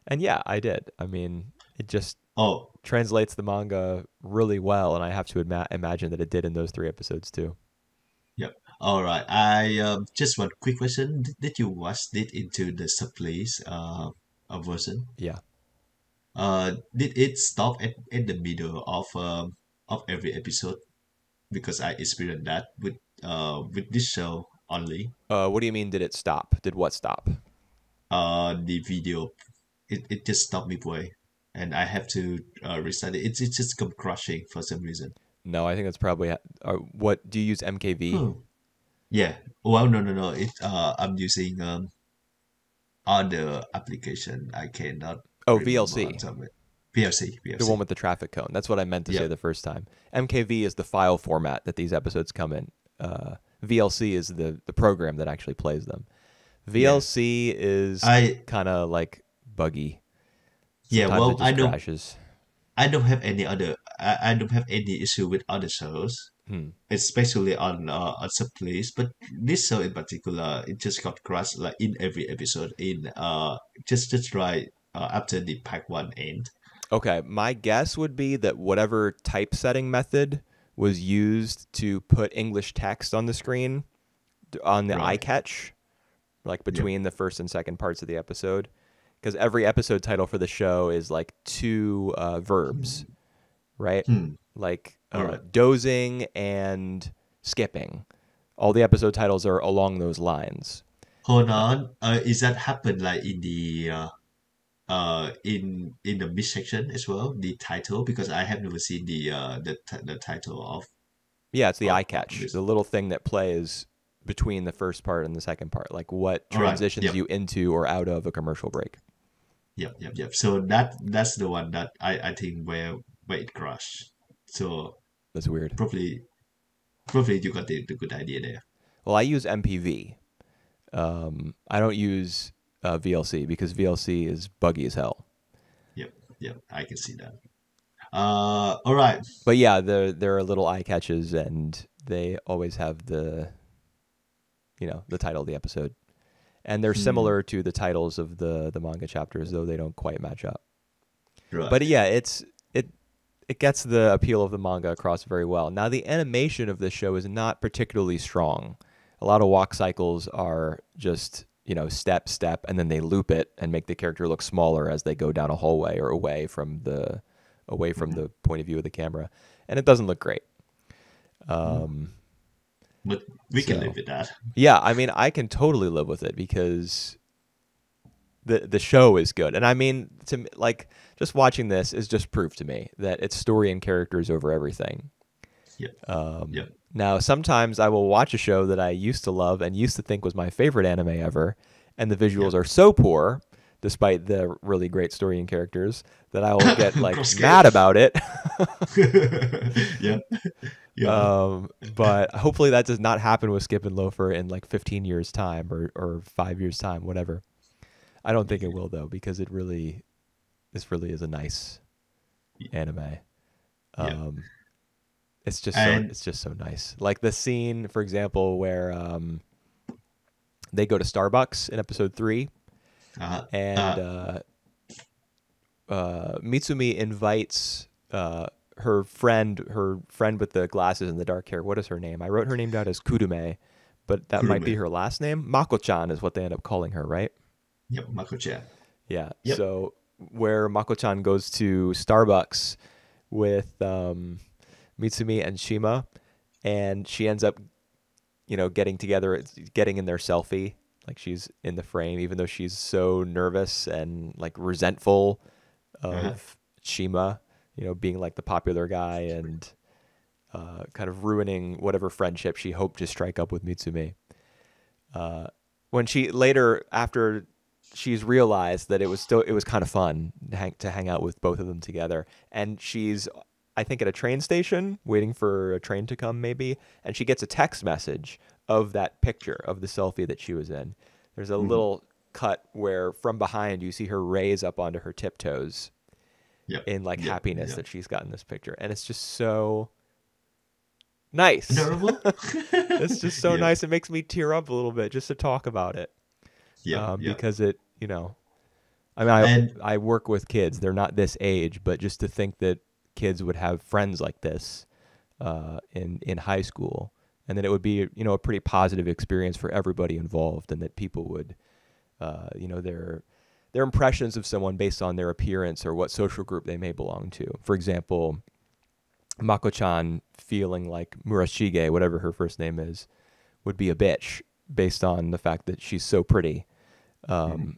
And yeah, I did. I mean, it just Oh, translates the manga really well. And I have to imagine that it did in those 3 episodes too. yep. All right. I just one quick question. Did you watch it into the subplays version? Yeah. Did it stop at the middle of every episode? Because I experienced that with this show only. What do you mean, did it stop? Did what stop? The video it just stopped midway, and I have to restart it. It's just come crashing for some reason. No, I think that's probably, what, do you use MKV? Hmm. Yeah. Well, no. I'm using other application. I cannot Oh, remember on VLC. top of it. PLC, The one PLC. with the traffic cone. That's what I meant to say Yep. the first time. MKV is the file format that these episodes come in. VLC is the program that actually plays them. Yeah. VLC is I kind of like buggy. yeah. Sometimes it Well, just crashes. I don't have any other. I don't have any issue with other shows, Hmm. especially on some place. But this show in particular, it just got crushed like in every episode. In just right after the pack one end. Okay, my guess would be that whatever typesetting method was used to put English text on the screen on the eye Right. catch, like Yep. between the first and second parts of the episode, because every episode title for the show is like two verbs, right? Hmm. Like All right. dozing and skipping. All the episode titles are along those lines. Hold on. Is that happen like in the in the mid section as well? The title because I have never seen the title Yeah, it's the eye of catch, this. the little thing that plays between the first part and the second part, like what All right. transitions Yep. you into or out of a commercial break. Yep. So that's the one that I think where it crashed. So That's weird. probably probably you got the good idea there. Well, I use MPV. I don't use VLC because VLC is buggy as hell. Yep. I can see that. All right. But yeah, there are little eye catches, and they always have the title of the episode, and they're Hmm. similar to the titles of the manga chapters, though they don't quite match up. But Right. yeah, it gets the appeal of the manga across very well. Now, the animation of this show is not particularly strong. A lot of walk cycles are just, step, step, and then they loop it and make the character look smaller as they go down a hallway or away from the point of view of the camera. and it doesn't look great. Mm. Um, But we can live so with that. yeah, I mean, I can totally live with it because the show is good, and I mean, like just watching this is just proof to me that it's story and characters over everything. Yep. Yep. Now, sometimes I will watch a show that I used to love and used to think was my favorite anime ever, and the visuals Yep. are so poor, despite the really great story and characters, that I will get like Cross mad about it. Yep. Yeah. But hopefully that does not happen with Skip and Loafer in like 15 years time or 5 years time, whatever. I don't think it will though, because this really is a nice anime. Yeah. Um, And it's just so nice. Like the scene, for example, where they go to Starbucks in episode 3, uh, and uh, Mitsumi invites her friend with the glasses and the dark hair. What is her name? I wrote her name down as Kurume, but that might be Kurume. her last name. Mako-chan is what they end up calling her, right? Yep. Mako-chan. Yeah. Yep. So where Mako-chan goes to Starbucks with Mitsumi and Shima, and she ends up, getting together, getting in their selfie. Like she's in the frame, even though she's so nervous and like resentful Uh-huh. of Shima, being like the popular guy and kind of ruining whatever friendship she hoped to strike up with Mitsumi. When she later, after she's realized that it was kind of fun to hang out with both of them together, and she's, I think, at a train station waiting for a train to come maybe, and she gets a text message of that picture of the selfie that she was in. There's a Mhm. little cut where from behind you see her raise up onto her tiptoes Yep. in like Yep. happiness Yep. that she's got in this picture, and it's just so nice. Adorable. It's just so Yep. nice. It makes me tear up a little bit just to talk about it, Yep. Yep. because I mean, And I work with kids. They're not this age, but just to think that kids would have friends like this in high school, and that it would be a pretty positive experience for everybody involved, and that people would their impressions of someone based on their appearance or what social group they may belong to. For example, Mako-chan feeling like Murashige, whatever her first name is, would be a bitch based on the fact that she's so pretty. mhm.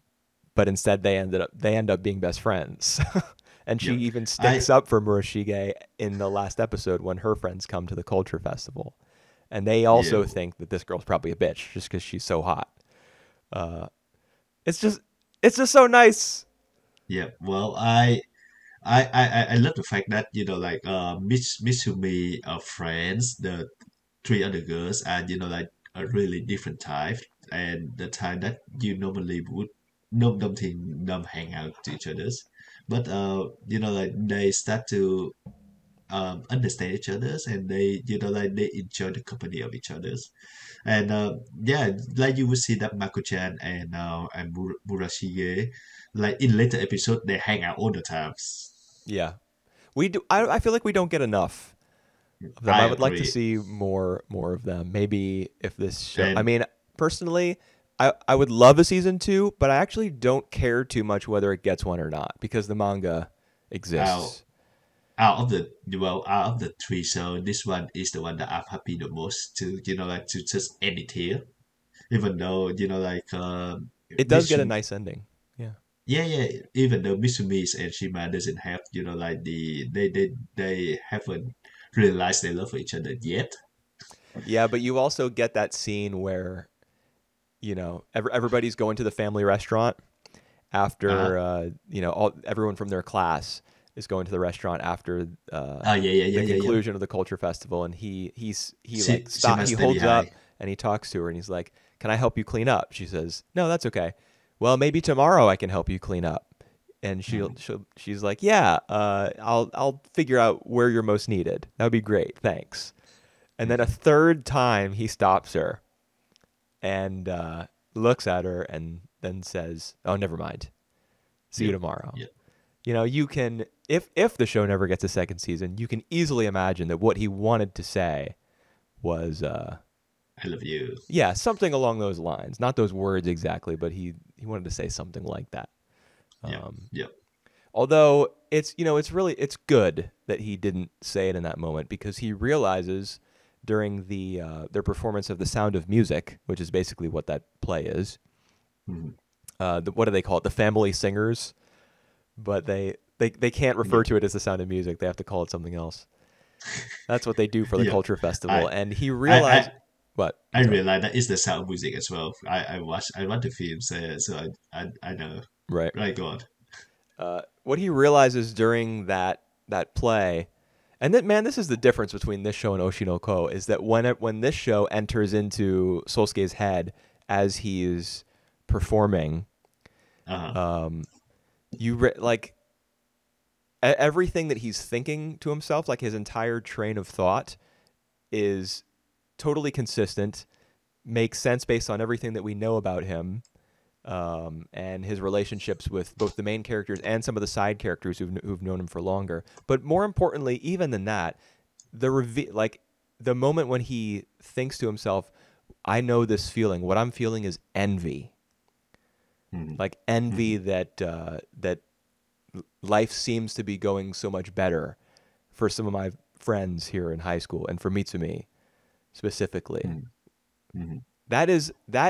But instead they end up being best friends. And she Yep. even I sticks up for Murashige in the last episode when her friends come to the culture festival. And they yeah. also think that this girl's probably a bitch just because she's so hot. Uh, it's just so nice. Yeah. Well, I love the fact that like Mitsumi friends, the three other girls are like a really different type, and the type that you normally would don't think them hang out to each others, but like they start to understand each others, and they like they enjoy the company of each others, and yeah, like you would see that Mako-chan and Murashige, like in later episode they hang out all the times. Yeah. We do. I feel like we don't get enough of them. I I would like to agree. see more of them. Maybe if this show. I And mean, personally, I would love a season 2, but I actually don't care too much whether it gets one or not because the manga out exists. out of the three, so this one is the one that I'm happy the most to like to just end it here, even though like It does get a Mitsumi, nice ending. Yeah. yeah, yeah, even though Mitsumi and Shima doesn't have like they haven't realized they love each other yet. Yeah, but you also get that scene where everybody's going to the family restaurant Uh-huh. after everyone from their class is going to the restaurant after Oh, yeah, yeah, yeah, the yeah, yeah. conclusion of the culture festival, and he like stop Shima he steady holds up high. and he talks to her and he's like, "Can I help you clean up?" She says, "No, that's okay." "Well, maybe tomorrow I can help you clean up." And Mhm. she's like, "Yeah, I'll figure out where you're most needed. That would be great, thanks." And then a Mhm. third time he stops her and looks at her and then says, "Oh, never mind. See you Yep. tomorrow." Yep. You can, if the show never gets a second season, you can easily imagine that what he wanted to say was I love you. yeah, something along those lines. Not those words exactly, but he wanted to say something like that. Yep. Um, Yep. although it's it's really it's good that he didn't say it in that moment because he realizes during their performance of The Sound of Music, which is basically what that play is. Mhm. What do they call it? The Family Singers, but they can't refer Yep. to it as The Sound of Music. They have to call it something else. That's what they do for the Yeah. culture festival. I And he I realized what? I Sorry. realize that is the sound of music as well. I watch the film, so I know. Right. Right, go on. What he realizes during that play, and that man, this is the difference between this show and Oshi no Ko, is that when this show enters into Solsuke's head as he's performing, Uh-huh. um, like everything that he's thinking to himself, like his entire train of thought, is totally consistent, makes sense based on everything that we know about him, and his relationships with both the main characters and some of the side characters who've known him for longer. But more importantly, even than that, like the moment when he thinks to himself, "I know this feeling. What I'm feeling is envy, Mhm. like envy Mhm. that life seems to be going so much better for some of my friends here in high school, and for Mitsumi specifically." Mhm. Mhm. That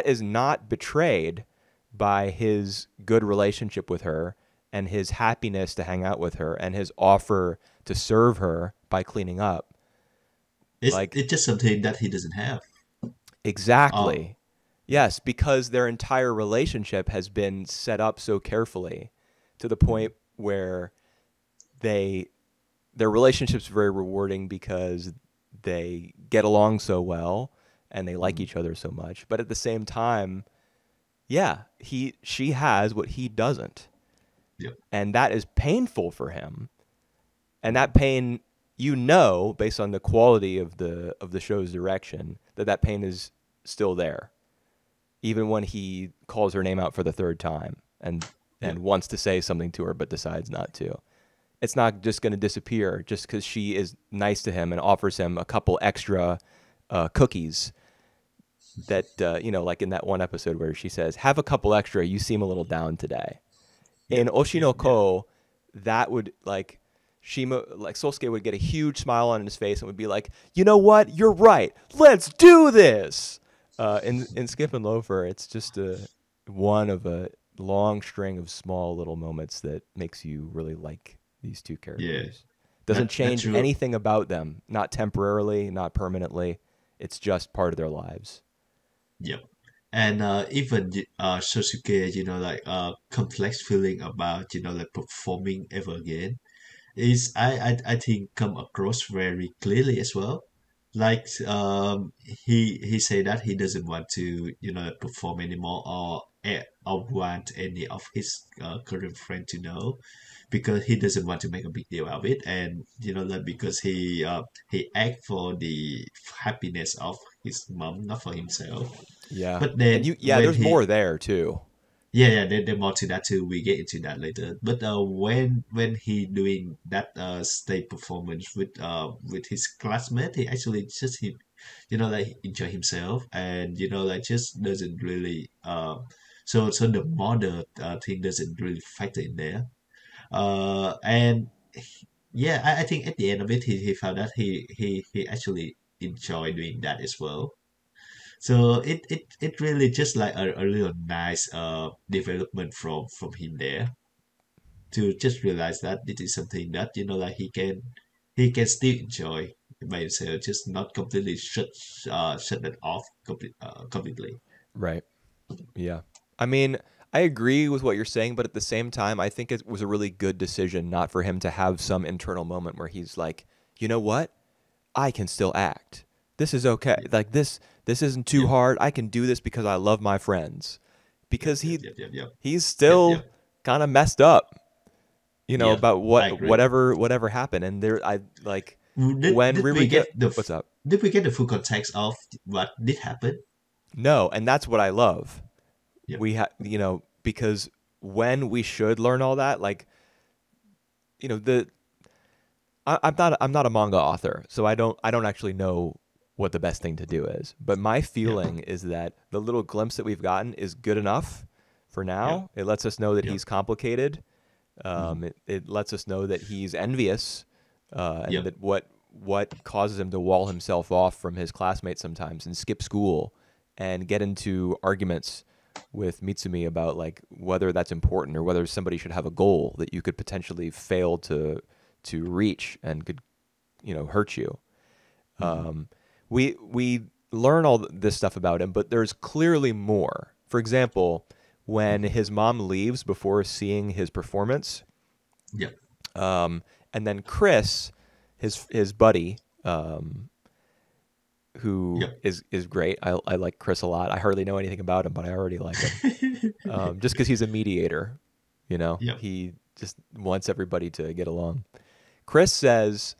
is not betrayed by his good relationship with her and his happiness to hang out with her and his offer to serve her by cleaning up. Like, It's just something that he doesn't have. Oh, exactly. Yes, because their entire relationship has been set up so carefully to the mhm. point where they their relationship's very rewarding because they get along so well and they like Mhm. each other so much. But at the same time, yeah, she has what he doesn't. Yep. And that is painful for him. And that Mhm. pain, based on the quality of the show's direction, that pain is still there, even when he calls her name out for the third time and Yep. wants to say something to her but decides not to. It's not just going to disappear just because she is nice to him and offers him a couple extra cookies that like in that one episode where she says, "Have a couple extra. You seem a little down today." Yep. In Yep. Yeah. Oshinoko, that would like Shima, like Sosuke would get a huge smile on his face and would be like, "You know what? You're right. Let's do this." In Skip and Loafer, it's just one of a long string of small little moments that makes you really like these two Yeah. characters. Doesn't That's change true. anything about them, not temporarily, not permanently. It's just part of their lives. Yep. And even Sosuke, complex feeling about like performing ever again is I think come across very clearly as well. Like he said that he doesn't want to perform anymore or want any of his current friend to know because he doesn't want to make a big deal of it, and that because he act for the happiness of his mom, not for himself. Yeah. But And then when there's he more there too. yeah, there more to that too. We get into that later. But when he doing that stage performance with his classmate, he actually just like enjoy himself, and like just doesn't really so the mother thing doesn't really factor in there. And yeah, I think at the end of it, he found that he actually enjoy doing that as well. So it really just like a real nice development from him there to just realize that this is something that like he can still enjoy by himself, just not completely shut it off completely. Right. Yeah. I mean, I agree with what you're saying, but at the same time, I think it was a really good decision not for him to have some internal moment where he's like, "You know what? I can still act. This is okay. Yep, Like this isn't too yep, hard. I can do this because I love my friends." yep, Because yep, yep, yep, yep, he's yep, still yep. kind of messed up, Yeah, about I agree. whatever happened. And there I like Did, when did we get Ririka, the what's up? did we get the full context of what did happen? No, and that's what I love. Yep. Because when we should learn all that, like, the I'm not a manga author, so I don't actually know what the best thing to do is. But my Yep. feeling is that the little glimpse that we've gotten is good enough for Yep. now. It lets us know that Yep. he's complicated, Mm-hmm. It lets us know that he's envious, and Yep. that what causes him to wall himself off from his classmates sometimes and skip school and get into arguments with Mitsumi about like whether that's important or whether somebody should have a goal that you could potentially fail to reach and could hurt you. Mm-hmm. We learn all this stuff about him, but there's clearly more. For example, when Mm-hmm. his mom leaves before seeing his performance, Yep. um, and then Chris, his buddy, um, who Yep. is great. I like Chris a lot. I hardly know anything about him, but I already like him. Just because he's a mediator, Yep. he just wants everybody to get along. Chris says,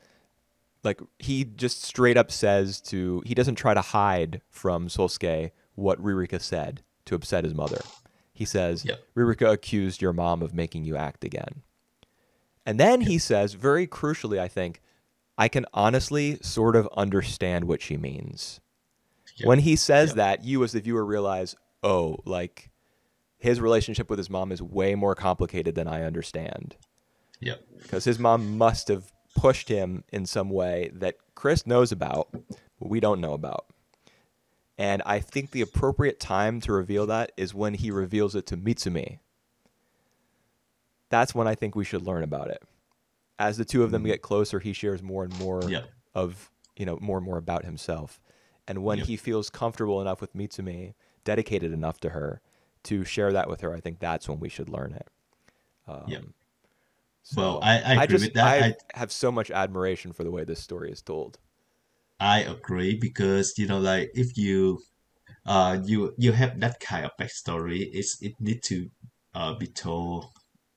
like, he just straight up says he doesn't try to hide from Solsuke what Ririka said to upset his mother. He says, Yep. Ririka accused your mom of making you act again. And then Yep. he says, very crucially, I think, I can honestly sort of understand what she means. Yep. When he says Yep. that, you as the viewer realize, oh, like his relationship with his mom is way more complicated than I understand. Yep. Because his mom must have pushed him in some way that Chris knows about, but we don't know about. And I think the appropriate time to reveal that is when he reveals it to Mitsumi. That's when I think we should learn about it. As the two of them Mm. get closer, he shares more and more Yep. of, more and more about himself. And when Yep. he feels comfortable enough with Mitsumi, dedicated enough to her, to share that with her, I think that's when we should learn it. Yep. Um, Well, so I agree with that. I have so much admiration for the way this story is told. I agree because like if you have that kind of backstory, it need to be told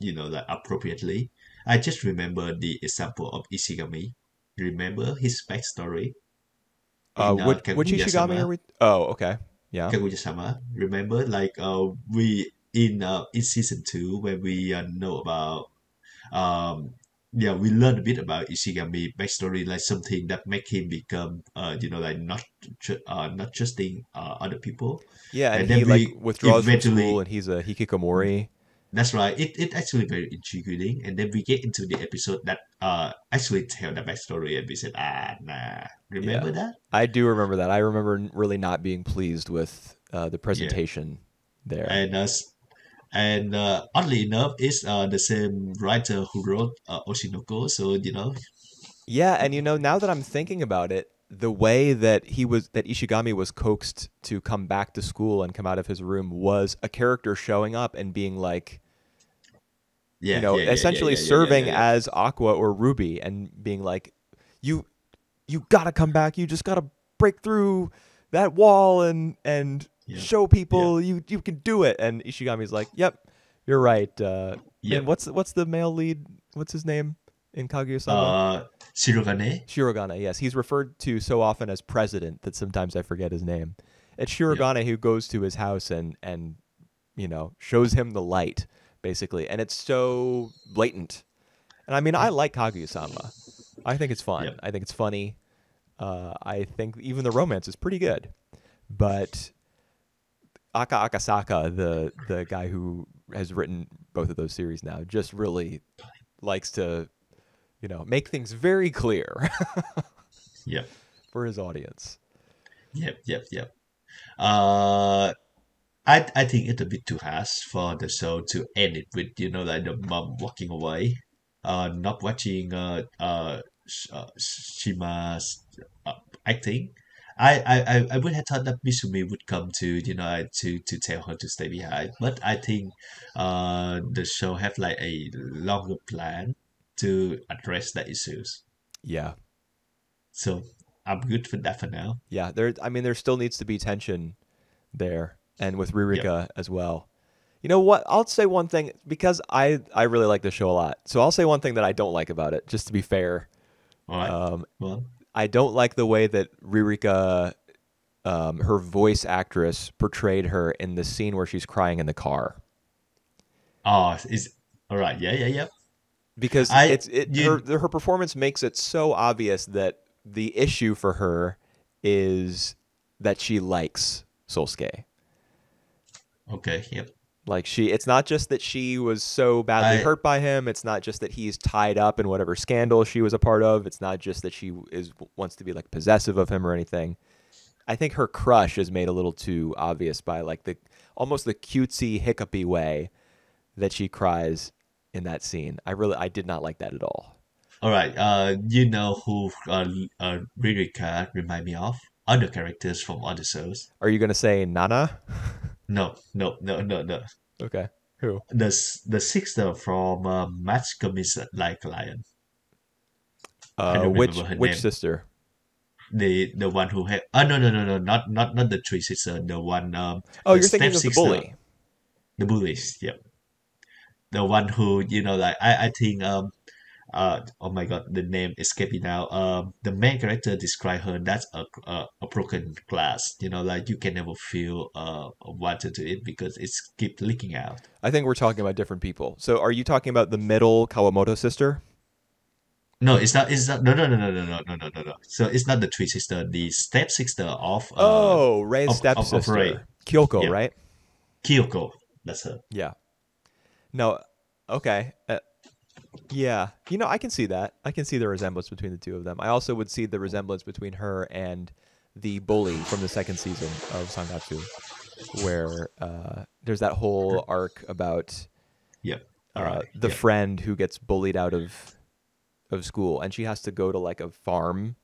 like appropriately. I just remember the example of Ishigami. Remember his backstory in Which Ishigami are Kaguya-sama. we? Oh, okay, yeah, Kaguya-sama. Remember, like we in season 2 when we know about um yeah, we learn a bit about Ishigami backstory, like something that make him become like not trusting other people, yeah, and and he then like we withdraws from school, eventually. and he's a hikikomori. That's right. It actually very intriguing, and then we get into the episode that actually tell the backstory, and we said, nah. Yeah, Remember that? I do remember that. I remember really not being pleased with the Yeah, presentation there. and oddly enough, it's the same writer who wrote Oshinoko. So Yeah, and now that I'm thinking about it, the way that Ishigami was coaxed to come back to school and come out of his room was a character showing up and being like, yeah, yeah, yeah, yeah, essentially yeah, yeah, yeah, yeah, serving yeah, as Aqua or Ruby and being like, you you gotta come back. You just gotta break through that wall and yeah, show yeah, people you can do it. And Ishigami's like, yep, you're right. yeah. And what's the male lead? What's his name in Kaguya-sama? Uh, Shirogane. Shirogane, yes. He's referred to so often as president that sometimes I forget his name. It's Yeah, Shirogane who goes to his house and shows him the light, basically. And it's so blatant. And I mean, I yeah, like Kaguya-sama. I think it's yeah, fun. I think it's funny. I think even the romance is pretty good. But Aka Akasaka, the guy who has written both of those series now, just really likes to, make things very clear yeah, for his audience. yep, yep, yep. Uh, I think it's a bit too harsh for the show to end it with like the mom walking away, not watching Shima's acting. I would have thought that Misumi would come to to tell her to stay behind, but I think the show have like a longer plan to address the issues. Yeah. So I'm good for that for now. Yeah. There still needs to be tension there and with Yep. Ririka as well. You know what? I'll say one thing because I really like this show a lot. So I'll say one thing that I don't like about it, just to be fair. All right. Um, Well. I don't like the way that Ririka, her voice actress, portrayed her in the scene where she's crying in the car. Oh, is all right. Yeah, yeah, yeah. Because I it's it you her performance makes it so obvious that the issue for her is that she likes Solsuke. okay? Yep. Like it's not just that she was so badly I hurt by him. It's not just that he's tied up in whatever scandal she was a part of. It's not just that she wants to be like possessive of him or anything. I think her crush is made a little too obvious by like the almost the cutesy hiccupy way that she cries in that scene. I did not like that at all. All right. You know who Ririka remind me of? Other characters from other shows. Are you gonna say Nana? No, no, no, no, no. Okay. Who? The sister from Match Comes Like a Lion. I don't remember her Which name. sister? The one who had. Oh no, no, no, no, not the three sister. The one Oh, the you're step thinking of the sister. bully. The bullies. Yep. The one who like I think oh my god, the name escaped me now. The main character described her that's a broken glass. Like you can never feel water to it because it's keep leaking out. I think we're talking about different people. So, are you talking about the middle Kawamoto sister? No, it's not. It's not. No, no, no, no, no, no, no, no, no, no. So it's not the twin sister. The step sister Oh, Ray's of Ray. stepsister, Kyoko, Yep, right? Kyoko. That's her. Yeah. No. Okay. Yeah. I can see that. I can see the resemblance between the two of them. I also would see the resemblance between her and the bully from the second season of Sangatsu, where there's that whole arc about Yep. All right. the Yep. friend who gets bullied out of school, and she has to go to like a farm.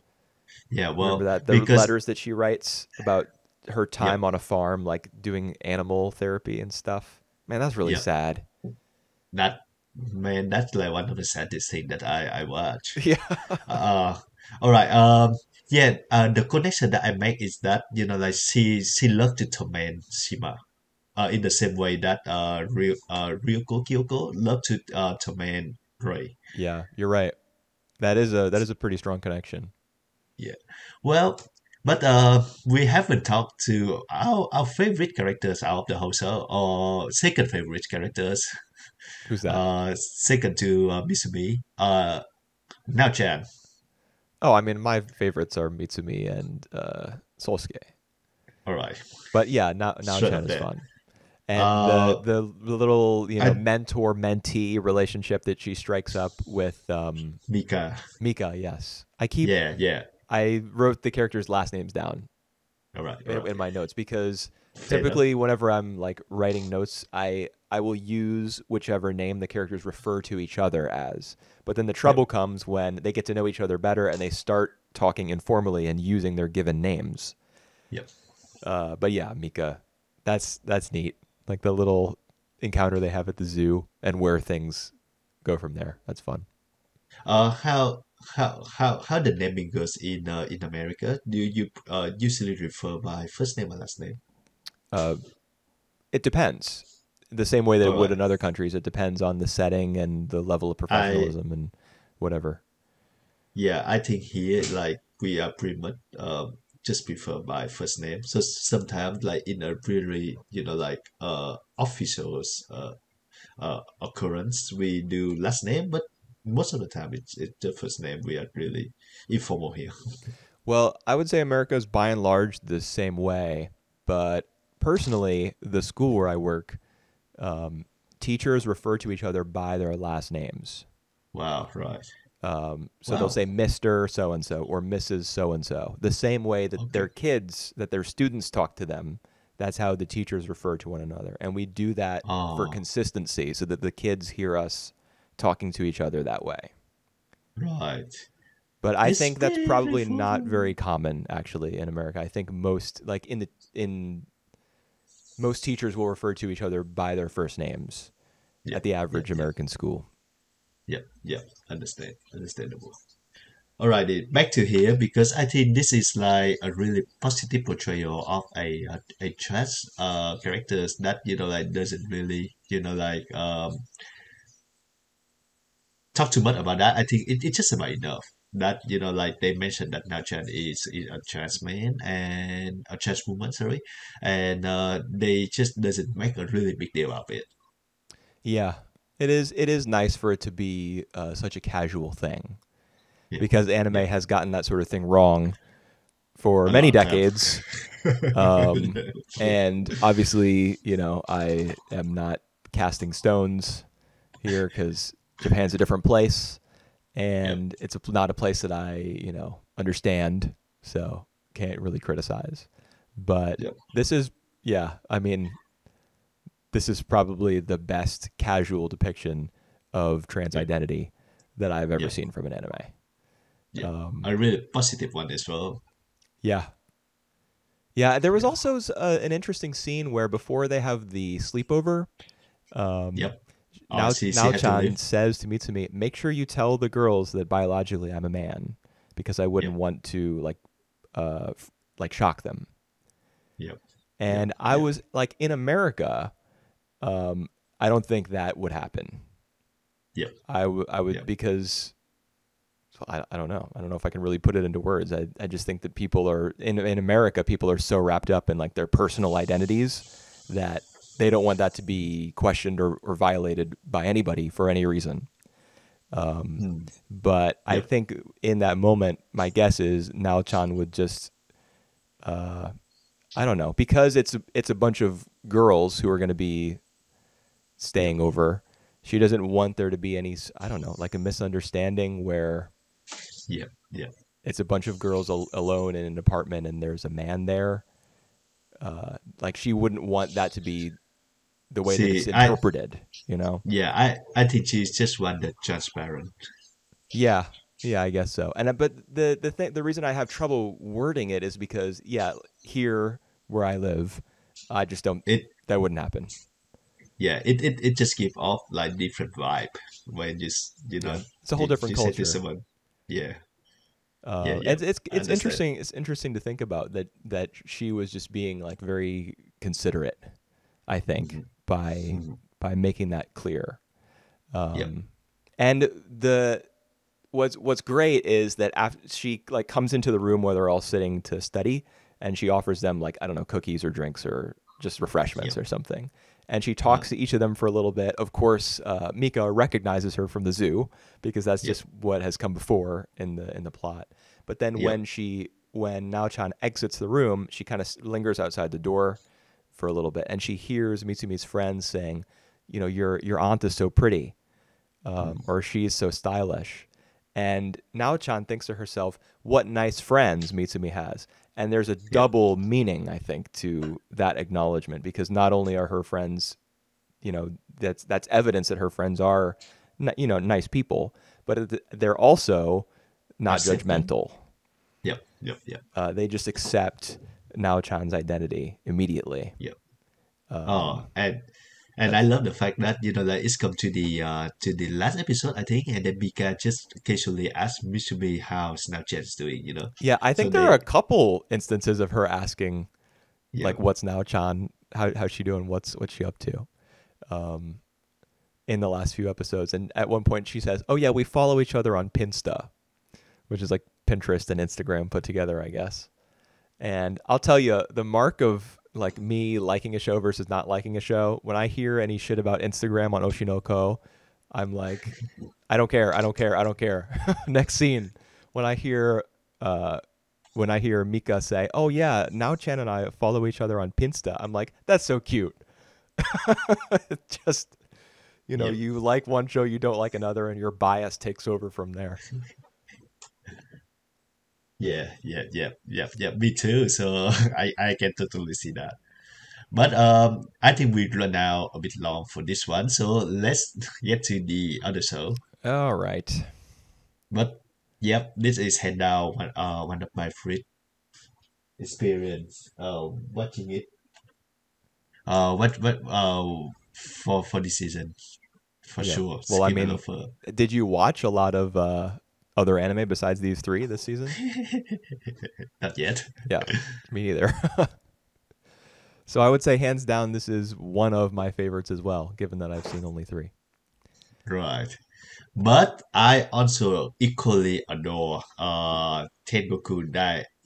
Yeah. Remember Well, that the because letters that she writes about her yep. time on a farm, like doing animal therapy and stuff. Man, that's really Yep. sad. That man, that's like one of the saddest thing that I watch. Yeah. Uh, all right. Yeah. The connection that I make is that like she loved to torment Shima. In the same way that Ryuko Kyoko loved to torment Ray. Yeah, you're right. That is a pretty strong connection. Yeah. Well, but we haven't talked to our favorite characters out of the whole show, or second favorite characters. Who's that? Second to Misumi. Now Chan. Oh, I mean, my favorites are Mitsumi and Solsuke. All right. But yeah, now Straight Chen up is there. fun. And Uh, the little I mentor mentee relationship that she strikes up with Mika. Mika. Yes, Yeah, yeah. I wrote the characters' last names down All right, all in right. my notes because Fair enough. typically whenever I'm like writing notes, I will use whichever name the characters refer to each other as. But then the Yep, trouble comes when they get to know each other better and they start talking informally and using their given names. yep. But yeah, Mika, that's neat. Like the little encounter they have at the zoo and where things go from there. That's fun. How the naming goes in America? Do you usually refer by first name or last name? Uh, it depends. The same way that All it would right. in other countries, it depends on the setting and the level of I professionalism and whatever. Yeah, I think here like we are pretty much just prefer by first name. So sometimes like in a really like officials occurrence we do last name, but most of the time it's the first name. We are really informal here. Well, I would say America is by and large the same way, but personally, the school where I work, teachers refer to each other by their last names. Wow, right. So they'll Wow. say Mr. So and so or Mrs. So and so. The same way that Okay. their kids, that their students talk to them, that's how the teachers refer to one another. And we do that for Oh, consistency so that the kids hear us talking to each other that way. right. But I It's think that's very probably not formal. very common actually in America. I think most like in most teachers will refer to each other by their first names Yeah, at the yeah, average yeah, American school. yeah, yeah. Understandable. Alrighty, back to here because I think this is like a really positive portrayal of a trans characters that like doesn't really talk too much about that. I think it's just about enough that like they mentioned that Nachan is a trans man and a trans woman, sorry, and they just doesn't make a really big deal of it. Yeah. It is nice for it to be such a casual thing Yeah, because anime yeah, has gotten that sort of thing wrong for A many long time. decades. And obviously, I am not casting stones here because Japan's a different place, Yep. and it's not a place that I, understand, so can't really criticize. But Yep. this is, yeah, I mean, this is probably the best casual depiction of trans Yep. identity that I've ever Yep. seen from an anime. Yep. Um, A really positive one as well. yeah, yeah. There was Yeah. also an interesting scene where before they have the sleepover, um, Yep. now She Now had to Chan leave. says to Mitsumi, "Make sure you tell the girls that biologically I'm a man, because I wouldn't Yep. want to like shock them." Yep. Yep. And I Yep. was like, in America, I don't think that would happen. Yep. I would, Yep. because I don't know. I don't know if I can really put it into words. I just think that people are in America, people are so wrapped up in like their personal identities that they don't want that to be questioned or violated by anybody for any reason. Um, Mm. but I Yep. think in that moment, my guess is Nao Chan would just, uh, I don't know, because it's a bunch of girls who are going to be Yep. staying over. She doesn't want there to be any, I don't know, like a misunderstanding where Yep. Yep. it's a bunch of girls alone in an apartment and there's a man there. Like she wouldn't want that to be the way that it's See, I interpreted, you know? yeah, I think she's just one that transparent. Yeah. Yeah, I guess so. And but the reason I have trouble wording it is because yeah, here where I live, I just don't, It that wouldn't happen. yeah, it just give off like different vibe when Yeah. It's a whole different you say to culture. someone, yeah, yeah, yeah. I It's understand. interesting. It's interesting to think about that she was just being like very considerate, I think, Hmm. by Hmm. making that clear. Yep. Um, and the what's great is that after she like comes into the room where they're all sitting to study, and she offers them like, I don't know, cookies or drinks or just refreshments Yep. or something. And she Uh, talks to each of them for a little bit. Of course, Mika recognizes her from the zoo because that's yep. just what has come before in the plot. But then Yep. when Nao-chan exits the room, she kind of lingers outside the door for a little bit, and she hears Mitsumi's friends saying, your aunt is so pretty, Mm. or she's so stylish. And Nao-chan thinks to herself, what nice friends Mitsumi has. And there's a Yep. double meaning, I think, to that acknowledgement, because not only are her friends, that's evidence that her friends are, nice people, but they're also not Accepting. judgmental. Yep. Yep. Yep. They just accept Nao-chan's identity immediately. Yep. Oh, Um, and I that's love the fact that like it's come to the last episode, I think, and then Mika just casually asked Mitsumi how Snapchat's doing, Yeah, I So think there are they a couple instances of her asking, yeah. like, "What's Nao-chan? How's she doing? What's she up to?" Um, in the last few episodes, and at one point she says, "Oh yeah, we follow each other on Pinsta," which is like Pinterest and Instagram put together, I guess. And I'll tell you, the mark of like me liking a show versus not liking a show, when I hear any shit about Instagram on Oshinoko, I'm like, I don't care, I don't care, I don't care. Next scene, when I hear uh when I hear Mika say, "Oh yeah, now Chan and I follow each other on Pinsta," I'm like, that's so cute. Just, Yep. you like one show, you don't like another, and your bias takes over from there. Yeah, yeah, yeah, yeah, yeah. Me too. So I can totally see that. But I think we run out a bit long for this one. So let's get to the other show. All right. But yep, this is hand down one of my favorite experience. Watching it. What for this season for Yeah. sure. Well, I Skip a mean, loafer. did you watch a lot of other anime besides these three this season? Not yet. Yeah, me neither. So I would say hands down, this is one of my favorites as well, given that I've seen only three. Right. But I also equally adore Tengoku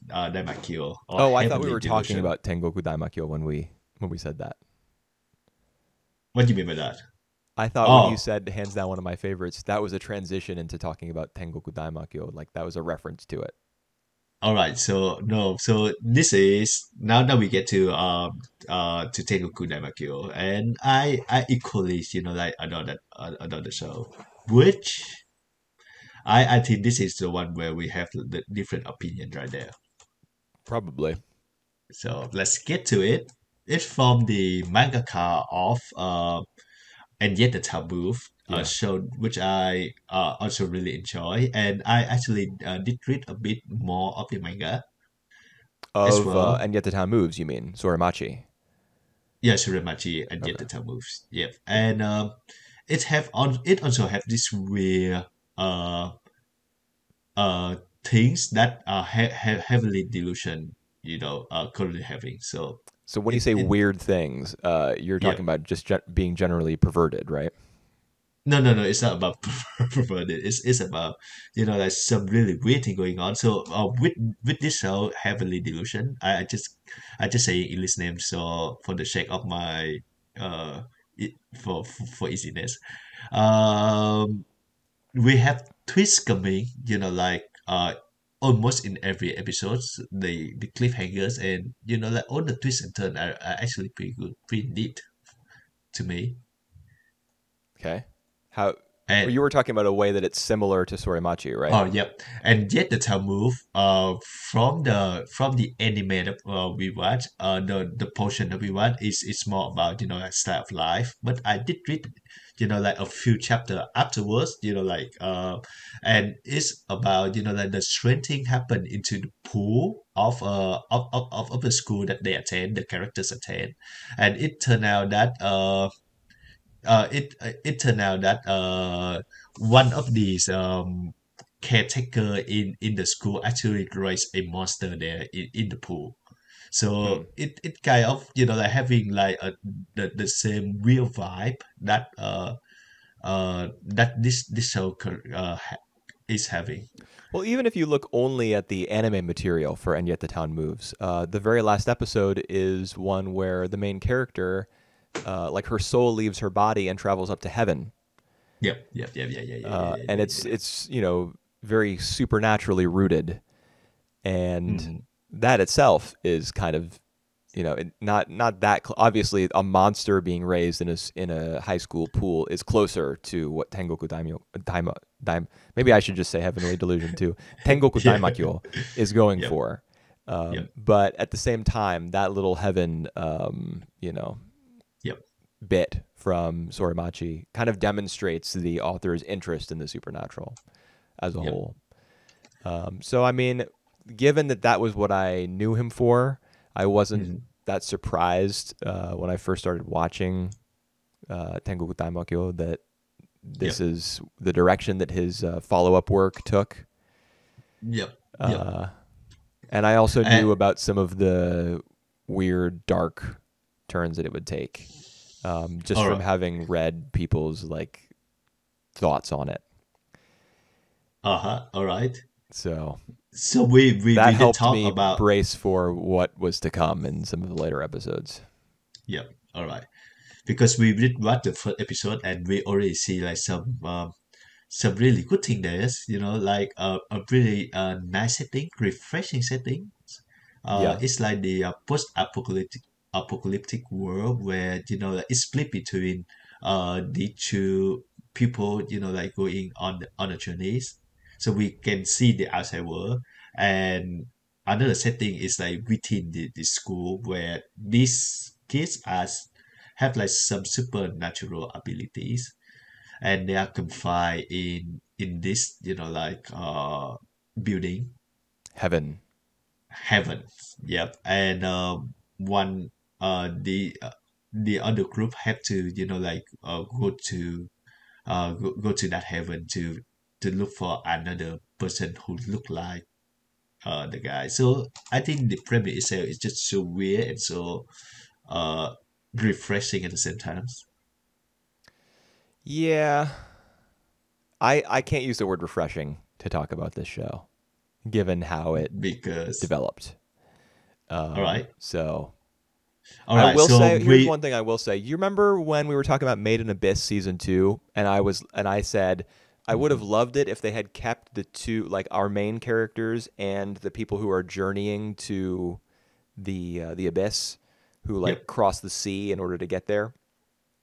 Daimakyou or Oh, I thought we Heavenly were talking Devotion. about Tengoku Daimakyo when we said that. What do you mean by that? I thought when you Oh, said hands down one of my favorites, that was a transition into talking about Tengoku Daimakyo, like that was a reference to it. All right, so no, so this is now we get to Tengoku Daimakyou, and I equally like adore the show, which I think this is the one where we have the different opinion right there. Probably. So let's get to it. It's from the mangaka of and yet the taboo Yeah. show, which I also really enjoy, and I actually did read a bit more of the manga as Of well. and yet the town moves. You mean Sorimachi? Yeah, Suramachi and yet Okay. the taboos. Yep, and it also have this weird uh uh things that are heavily delusion, currently having. So So when you it say it weird things, you're yeah. talking about just being generally perverted, right? No, no, no. It's not about perverted. It's about like some really weird thing going on. So with this show, Heavenly Delusion, I just say English name so for the sake of my uh for easiness. Um, we have twists coming. Like almost in every episode, the cliffhangers and like all the twists and turns are actually pretty good, pretty neat to me. Okay. How? Well, And you were talking about a way that it's similar to Sorimachi, right? oh, yep. And yet the time move from the anime that we watch, the portion that we watch is more about like style of life. But I did read like a few chapter afterwards, and it's about like the strange thing happened into the pool of the school that they attend, the characters attend, and it turned out that one of these caretaker in the school actually raised a monster there in the pool. Hmm. So it kind of like having like the same real vibe that this show is having. Well, even if you look only at the anime material for And Yet the Town Moves, the very last episode is one where the main character, like her soul leaves her body and travels up to heaven, Yep, yep, yep, yeah, yeah, yeah, yeah, yeah, and yeah, it's very supernaturally rooted, yeah. and Hmm. that itself is kind of not that obviously a monster being raised in a high school pool is closer to what Tengoku maybe I should just say Heavenly Delusion too. Tengoku Yeah. Daimakyo is going Yep, for. yep, But at the same time, that little heaven, yep, bit from Sorimachi kind of demonstrates the author's interest in the supernatural as a yep. whole. So, I mean, given that that was what I knew him for, I wasn't Hmm. that surprised when I first started watching Tengoku Daimakyo that this Yep, is the direction that his follow-up work took. yep, yep. Uh, and I also And knew about some of the weird, dark turns that it would take, just all from right. having read people's like thoughts on it. Uh-huh. All right. So So we that did helped talk me about. brace for what was to come in some of the later episodes. Yep. All right. Because we did watch the first episode and we already see like some really good thing there is, like a really nice setting, refreshing setting. Yeah, It's like the post-apocalyptic world where like, it's split between the two people, like going on the journeys, so we can see the outside world. And another setting is like within the school where these kids have like some supernatural abilities, and they are confined in this building heaven. heaven. Yep. And one the other group have to go to that heaven to look for another person who look like the guy. So I think the premise itself is just so weird and so uh refreshing at the same time. Yeah, I can't use the word refreshing to talk about this show, given how it Because developed. all right, So all I right. will So say, here's we one thing I will say. You remember when we were talking about Made in Abyss season 2, and I said I would have loved it if they had kept the two, like our main characters and the people who are journeying to the abyss, who like Yep. cross the sea in order to get there.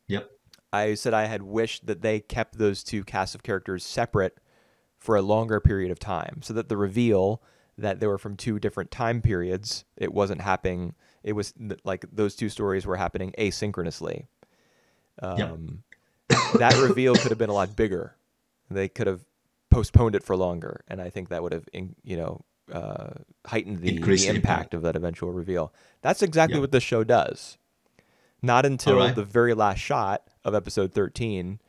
Yep. I said I had wished that they kept those two casts of characters separate for a longer period of time, so that the reveal that they were from two different time periods, it wasn't happening. It was like those two stories were happening asynchronously. Yep. That reveal could have been a lot bigger. They could have postponed it for longer, and I think that would have, heightened the Increase the impact impact. of that eventual reveal. That's exactly Yep. what this show does. Not All until right. the very last shot of episode 13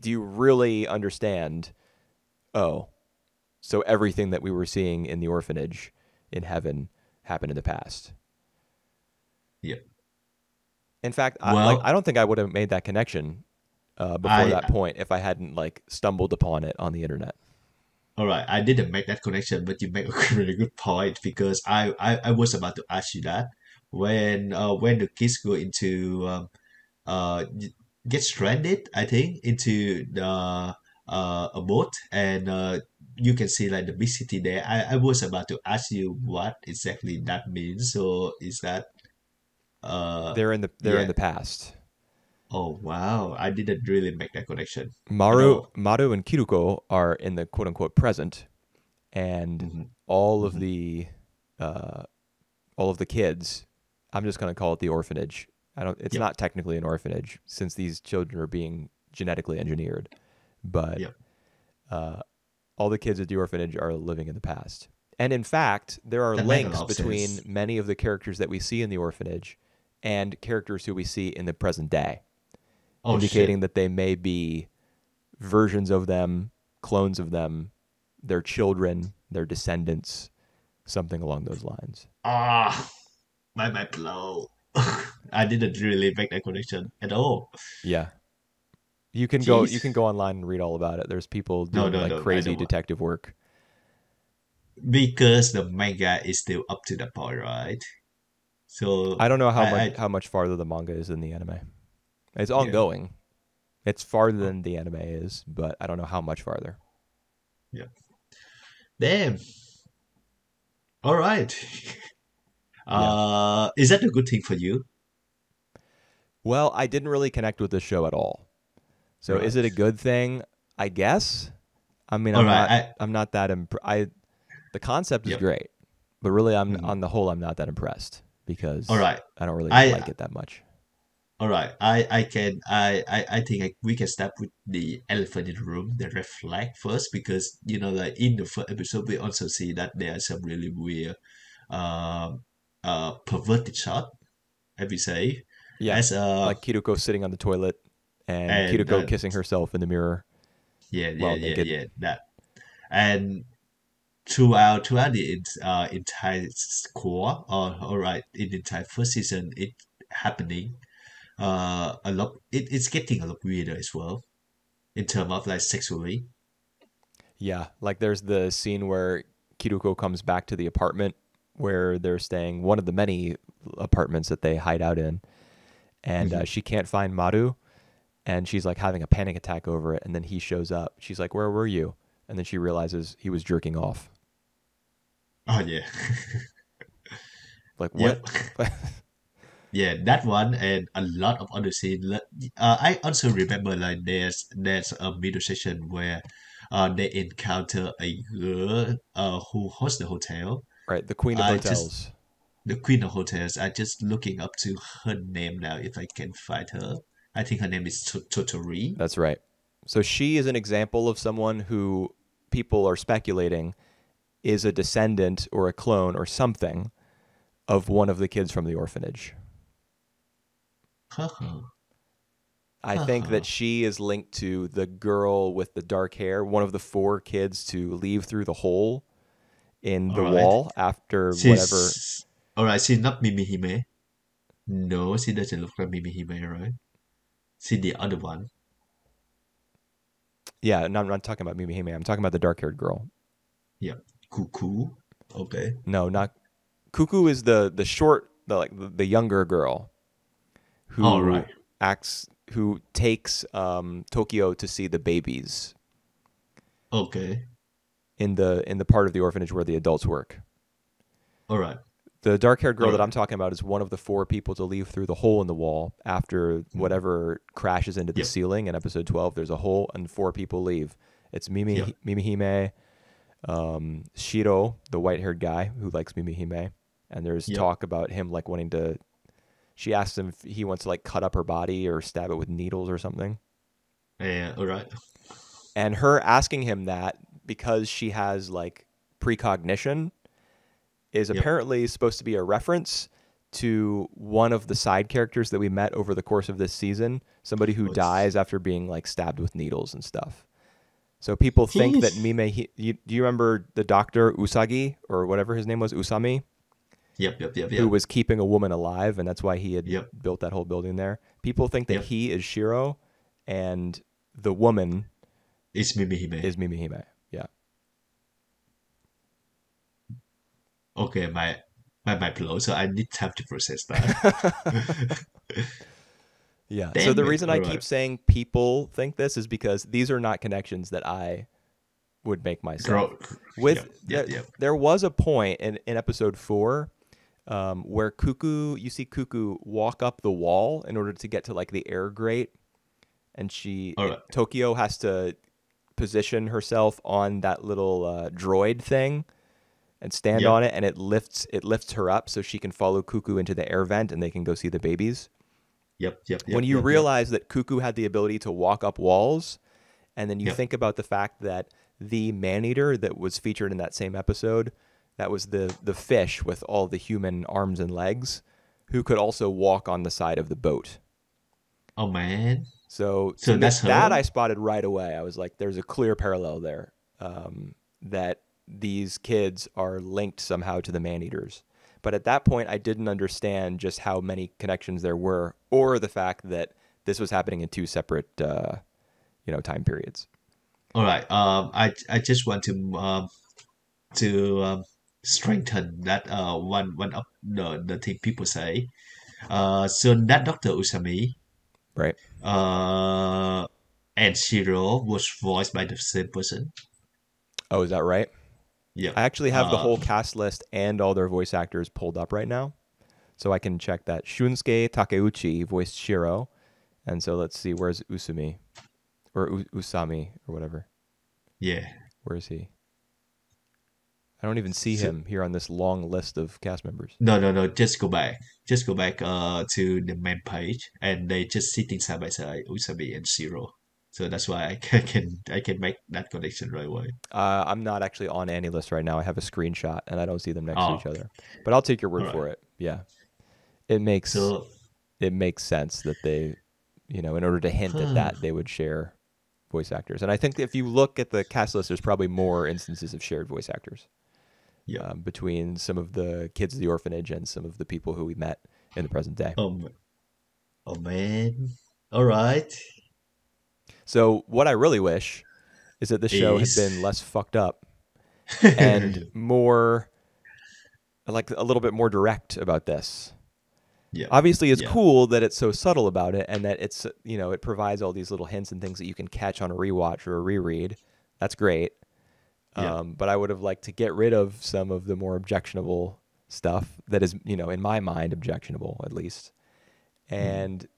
do you really understand, oh, so everything that we were seeing in the orphanage in heaven happened in the past. Yep. In fact, Well, I don't think I would have made that connection before I that point if I hadn't like stumbled upon it on the internet. all right. I didn't make that connection, but you make a really good point because I was about to ask you that when the kids go into uh get stranded, I think, into the a boat, and you can see like the big city there. I was about to ask you what exactly that means. So is that They're in yeah. the past. Oh wow, I didn't really make that connection at Maru, all. Maru and Kiruko are in the quote unquote present, and Hmm. all of Hmm. the uh, all of the kids. I'm just gonna call it the orphanage. I don't. It's Yep. not technically an orphanage since these children are being genetically engineered, but Yep. uh, all the kids at the orphanage are living in the past. And in fact, there are That makes a links lot of between sense. many of the characters that we see in the orphanage and characters who we see in the present day, Oh indicating shit. that they may be versions of them, clones of them, their children, their descendants, something along those lines. Ah, my mind blow. I didn't really make that connection at all. Yeah. Jeez. You can go online and read all about it. There's people No, doing no, like no. I crazy don't want detective work. because the manga is still up to the point, right? I So don't know I how much farther the manga is than the anime. It's yeah, ongoing. It's farther oh, than the anime is, but I don't know how much farther. yeah. Damn. All right. Yeah. Is that a good thing for you? Well, I didn't really connect with the show at all. So is Right. it a good thing? I guess. I mean, All right. I I'm not that I the concept is yep. great, but really I'm Mhm. on the whole I'm not that impressed All because right. I don't really like I it that much. all right. I think we can start with the elephant in the room, the red flag first, because like in the first episode we also see that there are some really weird um perverted shot, as we say, Yeah. as Like Kiruko sitting on the toilet and and Kiruko kissing herself in the mirror yeah, while naked. that. And throughout the entire core, or all right, in the entire first season, it happening a lot. It's getting a lot weirder as well in terms of like sexually. Yeah, like there's the scene where Kiruko comes back to the apartment where they're staying, one of the many apartments that they hide out in, and Hmm. she can't find Maru, and she's like having a panic attack over it, and then he shows up. She's like, "Where were you?" And then she realizes he was jerking off. Oh yeah. Like what? Yep. Yeah, that one and a lot of other scenes. I also remember like there's a middle section where they encounter a girl who hosts the hotel. Right, the queen of I just hotels. the queen of hotels. I just looking up to her name now if I can find her. I think her name is Totori. That's right. So she is an example of someone who people are speculating is a descendant or a clone or something of one of the kids from the orphanage. Haha, I think that haha. she is linked to the girl with the dark hair, one of the four kids to leave through the hole in All the right. wall after whatever. She's all right. She's not Mimihime. No, she doesn't look like Mimihime, right? She's the other one. Yeah, no, I'm not talking about Mimi Hime. I'm talking about the dark haired girl. Yeah. Cuckoo. Okay. No, not Cuckoo is the short, the younger girl All who right. who takes Tokyo to see the babies. Okay. in the part of the orphanage where the adults work. All right. The dark-haired All girl that I'm right. talking about is one of the four people to leave through the hole in the wall after Mm. whatever crashes into the Yep. ceiling in episode 12. There's a hole and four people leave. It's Yep. Mimihime, Shiro, the white-haired guy who likes Mimihime, and there's Yep. talk about him like wanting to. She asks him if he wants to like cut up her body or stab it with needles or something, All right. and her asking him that because she has like precognition is Yep. apparently supposed to be a reference to one of the side characters that we met over the course of this season, somebody who What's dies after being like stabbed with needles and stuff. So people think that he's do you remember the doctor Usagi or whatever his name was, Usami, Yep. Yep. Yep. who Yep. was keeping a woman alive and that's why he had Yep. built that whole building there? People think that Yep. he is Shiro and the woman It's Mimihime. is Mimihime. Yeah. Okay, my blow. So I need time to process that. Yeah. So Damn the it. reason All I right. keep saying people think this is because these are not connections that I would make myself. Grow. With Yep. Yep. Yep. there was a point in episode 4 where you see Cuckoo walk up the wall in order to get to like the air grate, and All right. Tokyo has to position herself on that little droid thing and stand Yep. on it, and it lifts her up so she can follow Cuckoo into the air vent and they can go see the babies. Yep. Yep. When Yep. you Yep. Yep. realize that Cuckoo had the ability to walk up walls, and then you Yep. think about the fact that the man-eater that was featured in that same episode, that was the fish with all the human arms and legs, who could also walk on the side of the boat. Oh man. So to So me, that's that her. I spotted right away. I was like, there's a clear parallel there, that these kids are linked somehow to the man-eaters. But at that point, I didn't understand just how many connections there were, or the fact that this was happening in two separate, time periods. All right. I just want to strengthen that one of the thing people say. So that Doctor Usami Right. uh and Shiro was voiced by the same person. Oh, is that right? Yep. I actually have the whole cast list and all their voice actors pulled up right now, so I can check that. Shunsuke Takeuchi voiced Shiro, and so let's see, where's Usumi or Usami or whatever? Yeah. Where is he? I don't even see So, him here on this long list of cast members. no, no, no. Just go back. Just go back to the main page, and they just sitting side by side, Usami and Shiro. So that's why I can make that connection right away. I'm not actually on any list right now. I have a screenshot, and I don't see them next to Oh, each other. But I'll take your all word right. for it. Yeah, it makes So, it makes sense that they, in order to hint at that, they would share voice actors. And I think if you look at the cast list, there's probably more instances of shared voice actors yeah. between some of the kids of the orphanage and some of the people who we met in the present day. Oh man. All right. So what I really wish is that the show had Is been less fucked up and more, like a little bit more direct about this. yeah. Obviously, it's Yeah. cool that it's so subtle about it and that it's, it provides all these little hints and things that you can catch on a rewatch or a reread. That's great. Yeah. But I would have liked to get rid of some of the more objectionable stuff that is, in my mind, objectionable at least, Mm. and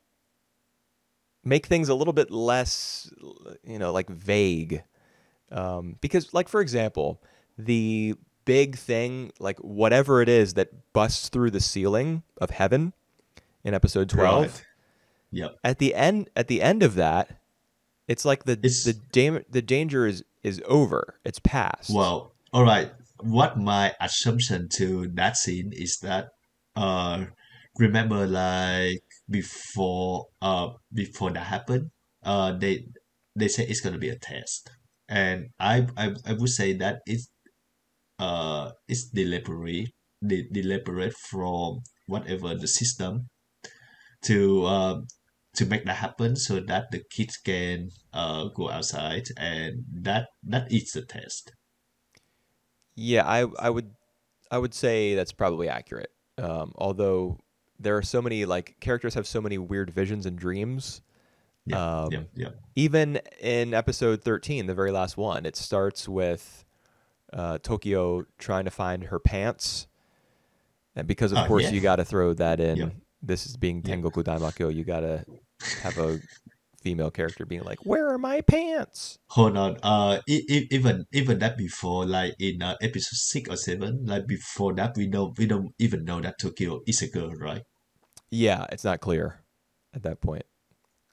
make things a little bit less, like vague. Because, like, for example, the big thing, like whatever it is that busts through the ceiling of heaven in episode 12, Right. Yep. at the end of that, it's like It's the danger is over. It's past. well. All right. What my assumption to that scene is that uh remember like before that happened they say it's gonna be a test, and I would say that it's deliberate from whatever the system to make that happen so that the kids can go outside, and that is the test. Yeah, I would say that's probably accurate. Although there are so many, like, characters have so many weird visions and dreams yeah, yeah, yeah. Even in episode 13, the very last one, it starts with Tokyo trying to find her pants. And because, of course, Yeah, you got to throw that yeah, in. This is being yeah. Tengoku Daimakyou. You got to have a female character being like, "Where are my pants?" Hold on. Even that before, like in episode 6 or 7, like before that, we don't even know that Tokyo is a girl, right? Yeah, it's not clear at that point.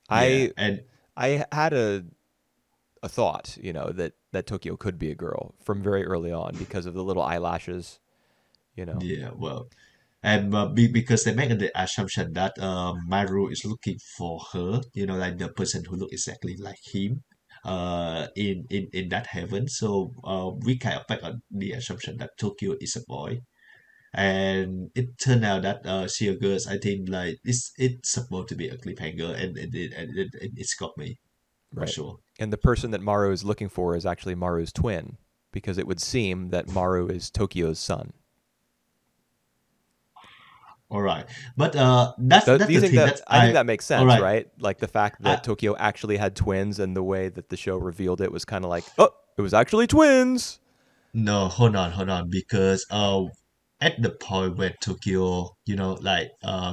Yeah, I and I had a thought, that Tokyo could be a girl from very early on because of the little eyelashes, you know. yeah, well, and because they make the assumption that Maru is looking for her, like the person who look exactly like him, in that heaven. So we kind of back on the assumption that Tokyo is a boy, and it turned out that she a girl. I think like it's supposed to be a cliffhanger, and it's got me for Right. sure. And the person that Maru is looking for is actually Maru's twin because it would seem that Maru is Tokyo's son. All right, but that's Do you the think thing that that I think I. that makes All sense, right, right? Like the fact I that Tokyo actually had twins and the way that the show revealed it was kind of like, "Oh, it was actually twins." no, hold on, because at the point where Tokyo, like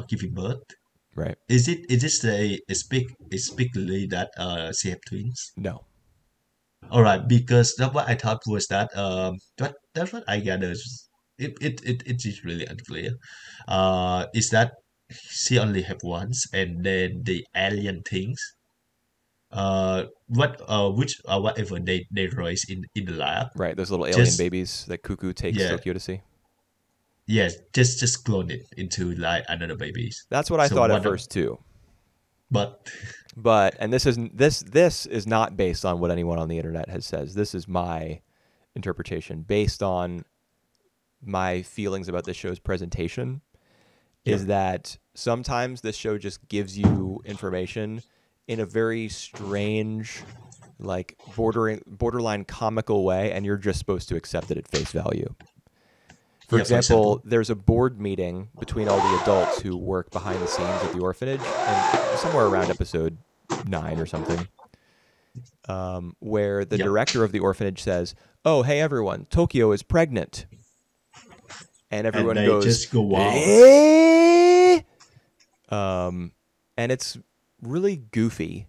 giving birth, Right. is it a speakly that she have twins? No. All right, because that what I thought was that that's what I gathered. It is really unclear. Is that she only have once, and then the alien things, whatever they raise in the lab, Right. Those little alien just babies that Cuckoo takes yeah, Tokyo to see. yes, just clone it into like another babies. That's what I So thought at one of, first too. but But and this is not based on what anyone on the internet has says. This is my interpretation based on my feelings about this show's presentation yeah, is that sometimes this show just gives you information in a very strange like borderline comical way and you're just supposed to accept it at face value. For yeah. For example, example, there's a board meeting between all the adults who work behind the scenes at the orphanage, and somewhere around episode 9 or something, where the yep, director of the orphanage says, "Oh, hey everyone, Tokyo is pregnant," and and everyone they goes, just go wild. "Eh?" And it's really goofy,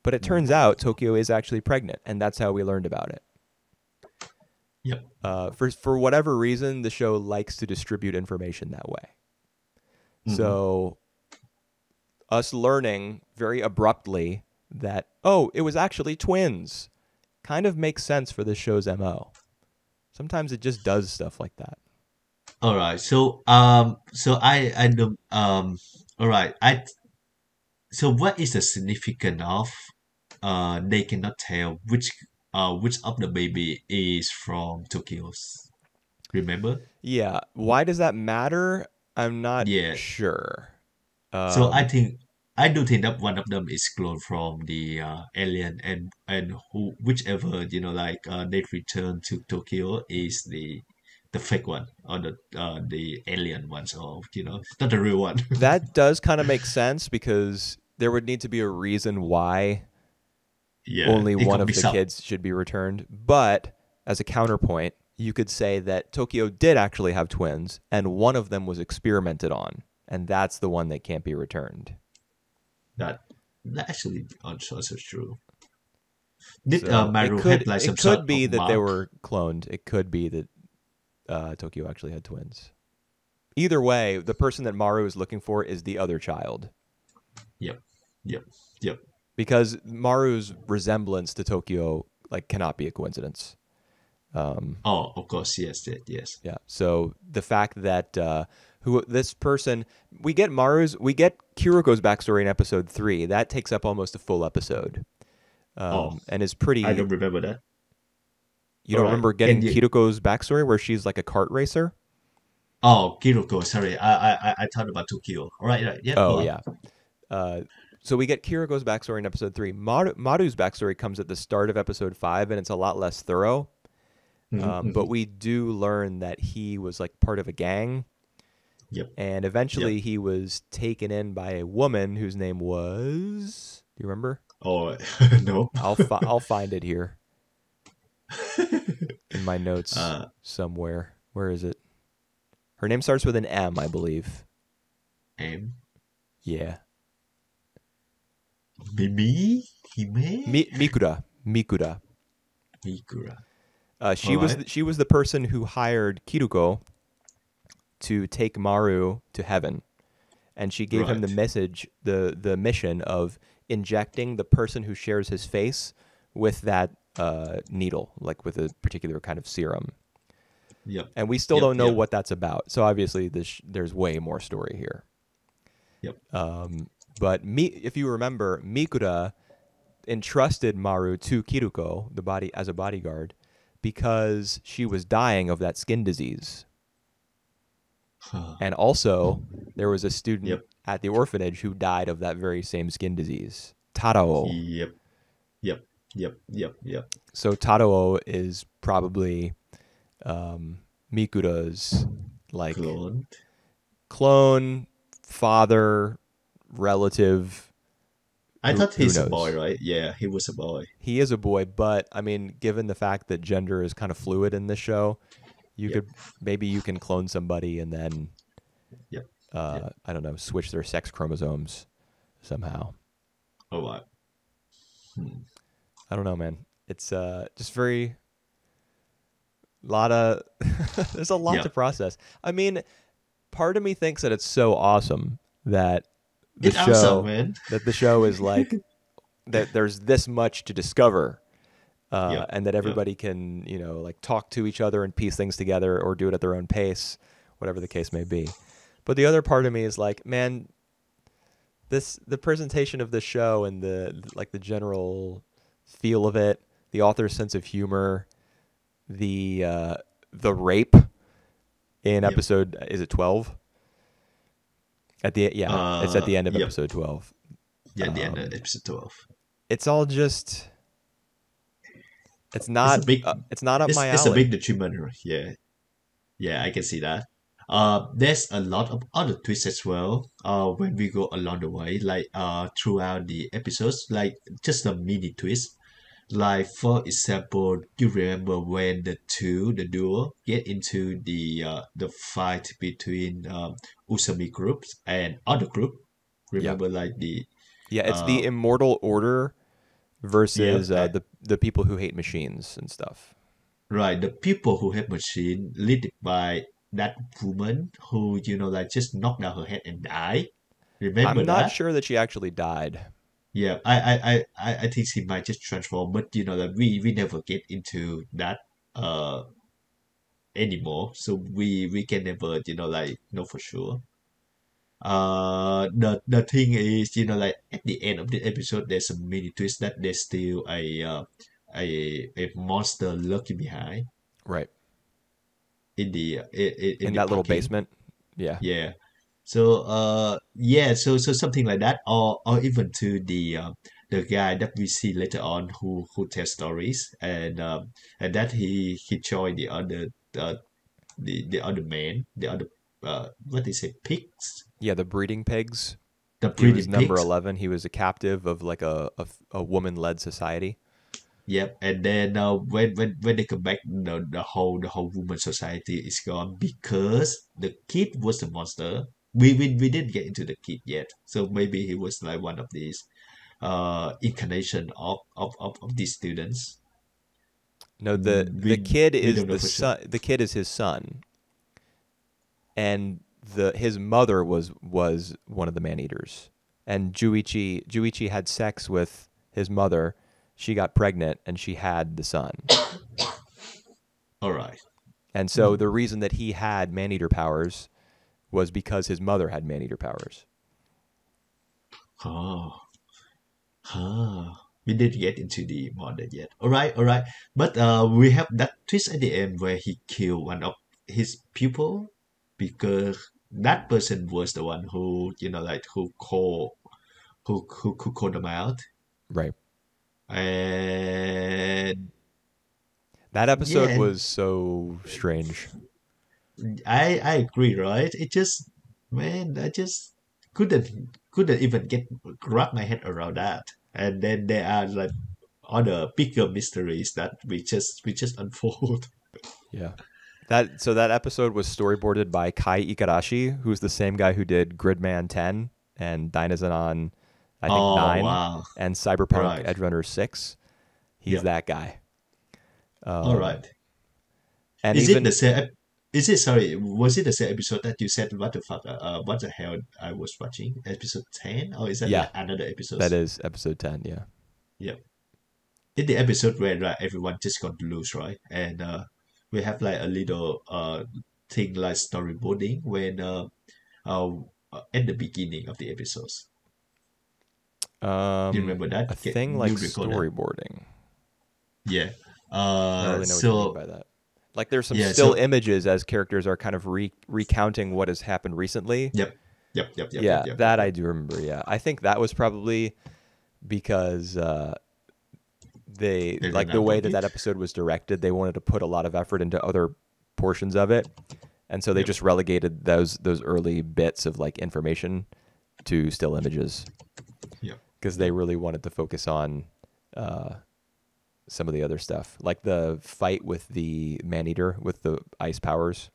but it turns out Tokyo is actually pregnant, and that's how we learned about it. Yep. For whatever reason, the show likes to distribute information that way. Mm-hmm. So us learning very abruptly that, oh, it was actually twins kind of makes sense for this show's MO. Sometimes it just does stuff like that. All right. So I don't all right. I So what is the significance of they cannot tell which of the baby is from Tokyo's. Remember? Yeah. Why does that matter? I'm not Yeah. sure. So Um, I do think that one of them is cloned from the alien, and whichever like they return to Tokyo is the fake one, or the alien ones, or not the real one. that does kind of make sense because there would need to be a reason why Yeah, only it one got of the mixed up. kids should be returned. But as a counterpoint, you could say that Tokyo did actually have twins, and one of them was experimented on, and that's the one that can't be returned. That that actually also true. Did So it Maru have could like some it sort could of be that they mark? were cloned. It could be that Tokyo actually had twins. Either way, the person that Maru is looking for is the other child Yep, yep, yep. because Maru's resemblance to Tokyo like cannot be a coincidence. Oh, of course, yes, yes. Yeah. So the fact that who this person we get Kiruko's backstory in episode 3 that takes up almost a full episode, Oh, and is I pretty. don't remember that. You All don't right, remember can getting you? Kiruko's backstory where she's like a kart racer? Oh, Kiriko. Sorry, I thought about Tokyo. All right, right. Yeah, go Oh on. yeah. Uh, so we get Kiruko's backstory in episode 3. Maru's backstory comes at the start of episode 5, and it's a lot less thorough. Mm-hmm, mm-hmm. But we do learn that he was like part of a gang, Yep, and yep. eventually he was taken in by a woman whose name was. Do you remember? Oh, nope. I'll find it here in my notes uh, somewhere. Where is it? Her name starts with an M, I believe. M. Yeah. Mimi? Hime? Mikura. Mikura. Mikura. She All was right. she was the person who hired Kiruko to take Maru to heaven, and she gave him the Right. message, the mission of injecting the person who shares his face with that needle, like with a particular kind of serum. Yep. And we still Yep. don't know Yep. what that's about. So obviously, there's way more story here. Yep. But if you remember, Mikura entrusted Maru to Kiruko, the body as a bodyguard, because she was dying of that skin disease. And also, there was a student Yep. at the orphanage who died of that very same skin disease, Tarao. Yep. Yep. Yep. Yep. Yep. So Tarao is probably Mikura's like Clone. clone, father, relative. I thought Who he's a boy, knows? right? Yeah, he was a boy. He is a boy, but I mean, given the fact that gender is kind of fluid in this show, you Yep. could maybe you can clone somebody and then Yep. Yep. I don't know, switch their sex chromosomes somehow. All right. Hmm. I don't know, man. It's just very lot of there's a lot to Yeah. process. I mean, part of me thinks that it's so awesome that the It's awesome, show man. is like that there's this much to discover, Yep. and that Yep. everybody can, like talk to each other and piece things together or do it at their own pace, whatever the case may be. But the other part of me is like, man, the presentation of the show and the general feel of it, the author's sense of humor, the rape in Yep. episode, is it 12? It's at the end of Yep. episode 12. Yeah, the end of Um, episode 12. it's all just It's a big it's not up my it's a big alley. detriment. Yeah. Yeah, I can see that. There's a lot of other twists as well. When we go along the way, like throughout the episodes, like just a mini twist. Like for example, you remember when the duo get into the fight between Usami groups and other group. Yeah. Remember, like the Yeah, it's uh the Immortal Order versus yep, the people who hate machines and stuff. right, the people who have machine led by that woman who like just knocked down her head and died. Remember I'm not that? sure that she actually died. Yeah, I think she might just transform, but that we never get into that uh anymore, so we can never like know for sure. The thing is, like at the end of the episode, there's a mini twist that there's still a monster lurking behind Right. in in In the that little parking. basement. Yeah. Yeah. So yeah, so something like that, or even to the guy that we see later on who tells stories, and that he joined the other man, the other what they say, pigs, Yeah, the breeding pigs. the He was breeding number pigs. 11. He was a captive of like a woman-led society. Yep. And then when they come back, the whole woman society is gone because the kid was the monster. We didn't get into the kid yet, so maybe he was like one of these incarnation of these students. No, the We kid we is don't know the for sure. son. The kid is his son, and his mother was one of the man eaters. And Juichi had sex with his mother. She got pregnant, and she had the son. All right. And so Hmm. the reason that he had man eater powers was because his mother had man eater powers. Oh. We didn't get into the model yet. All right, all right. But we have that twist at the end where he killed one of his pupil because that person was the one who like who called them out. Right. And That yeah, episode and was so strange. I agree, right? It just, man, I just couldn't even get wrap my head around that. and then there are like other bigger mysteries that we just unfold. Yeah. That episode was storyboarded by Kai Ikarashi, who's the same guy who did Gridman 10 and Dynazenon, I think Oh 9 wow! and Cyberpunk Right. Edgerunner 6. He's Yep. that guy. All Um, right. and Is it the even same? Is it sorry? Was it the same episode that you said what the fuck? What the hell? I was watching episode 10, or is that yeah, like another episode? that is episode 10, yeah. Yep. In the episode where everyone just got loose, right? And we have like a little thing like storyboarding when uh at the beginning of the episodes. Do you remember A that? thing You like recall that? storyboarding. Yeah. I don't really know what you mean So by that. Like there's some yeah. still So images as characters are kind of recounting what has happened recently. yep. Yep. Yep. Yep. Yep. Yeah, Yep. Yep. that I Yep. do remember. Yeah, I think that was probably because they They like ran the out way of that it. that episode was directed. They wanted to put a lot of effort into other portions of it, and so they Yep. just relegated those early bits of like information to still images Yep. because they really wanted to focus on uh, some of the other stuff, like the fight with the man-eater with the ice powers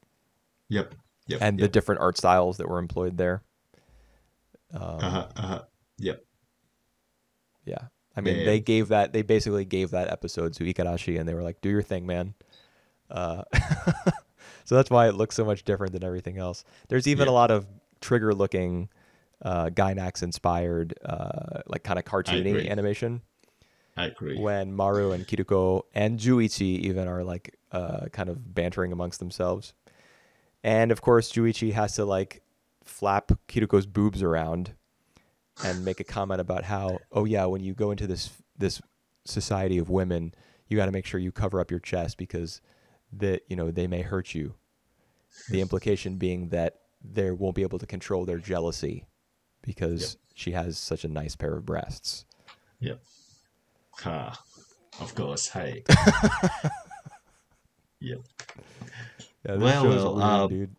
Yep. Yep. and the Yep. different art styles that were employed there. Uh huh. Uh huh. Yep. Yeah. I mean, Man. they basically gave that episode to Ikarashi and they were like, do your thing, man. Uh, so that's why it looks so much different than everything else. There's even a Yep. lot of trigger looking, Gainax inspired, like kind of I cartoony agree. animation I agree. when Maru and Kiruko and Juichi even are like, kind of bantering amongst themselves. And of course, Juichi has to like flap Kiruko's boobs around and make a comment about how, oh yeah, when you go into this society of women, you got to make sure you cover up your chest because they may hurt you. The implication being that they won't be able to control their jealousy Yep. because she has such a nice pair of breasts. Yep. Ha. Of course. Hey. Yep. Yeah, this Well, show is well. weird, dude.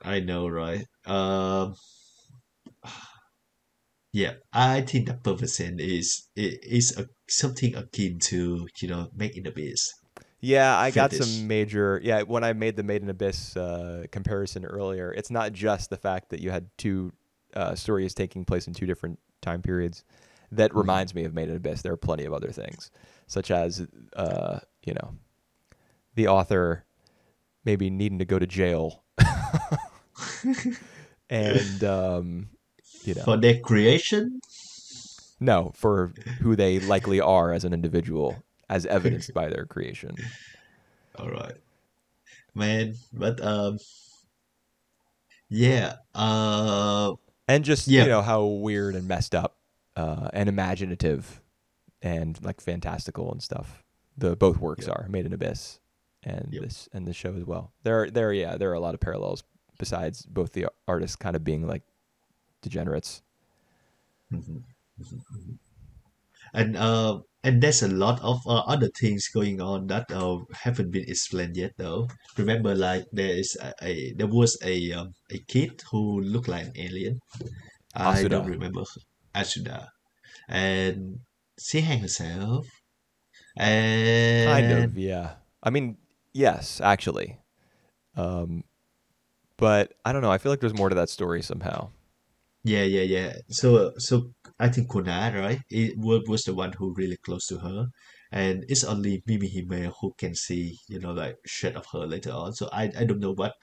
I know, right? Yeah. I think that percent is something akin to Make in the Beast Yeah, I got some fetish. major. Yeah, when I made the Made in Abyss comparison earlier, it's not just the fact that you had two stories taking place in two different time periods that Mhm. reminds me of Made in Abyss. There are plenty of other things, such as the author maybe needing to go to jail, and For their creation. no, for who they likely are as an individual, as evidenced by their creation. All right, man. But yeah. And just Yeah. how weird and messed up and imaginative and like fantastical and stuff the both works Yep. are Made in Abyss and Yep. this show as well. There are a lot of parallels besides both the artists kind of being like degenerates. Mhm. Mhm. Mhm. And there's a lot of other things going on that haven't been explained yet though. Remember, like there was a kid who looked like an alien. I don't Asuda, remember Ashida, and she hanged herself, kind and of, yeah. I mean, yes, actually, um, but I don't know. I feel like there's more to that story somehow. yeah, yeah, yeah. So I think Kuna, right? It was the one who really close to her, and it's only Mimihime who can see, like shade of her later on. So I don't know what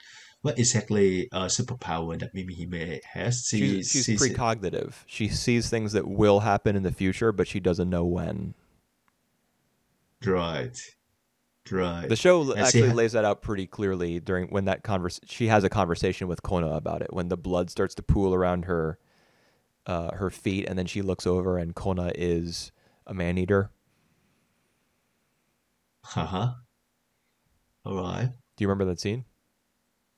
exactly superpower that Mimihime has. She's She she's sees it, precognitive. She sees things that will happen in the future, but she doesn't know when. right, right, The show and actually lays that out pretty clearly during when that she has a conversation with Kona about it when the blood starts to pool around her feet and then she looks over and Kona is a man eater. haha. All right, Do you remember that scene?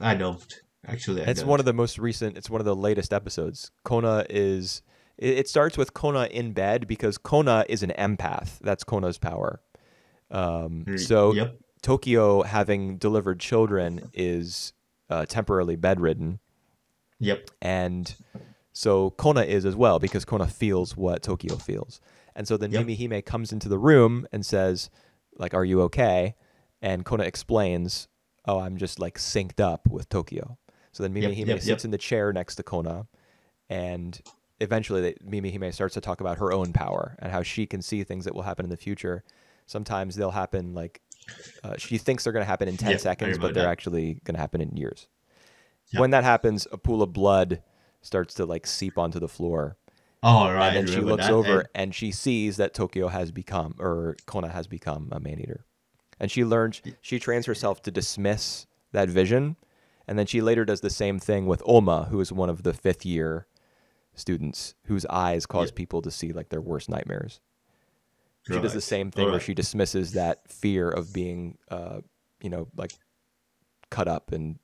I don't actually. I It's one don't. of the most recent. It's one of the latest episodes. Kona is. It starts with Kona in bed because Kona is an empath. That's Kona's power. So Yep, Tokyo, having delivered children, is temporarily bedridden. yep. And so Kona is as well because Kona feels what Tokyo feels. And so then Yep. Mimihime comes into the room and says, like, "Are you okay?" And Kona explains, "Oh, I'm just like synced up with Tokyo." So then Yep. Mimihime Yep. sits Yep. in the chair next to Kona, and eventually Mimihime starts to talk about her own power and how she can see things that will happen in the future. Sometimes they'll happen like she thinks they're going to happen in 10 Yep. I seconds, but remember they're that. actually going to happen in years. When Yep. that happens, a pool of blood starts to like seep onto the floor. All And right. I then she remember looks that. over And and she sees that Tokyo has become, or Kona has become a man eater. And she learns, she trains herself to dismiss that vision. And then she later does the same thing with Oma, who is one of the fifth year students whose eyes cause yep. people to see like their worst nightmares. She does the Right. same All thing where right. she dismisses that fear of being, like cut up and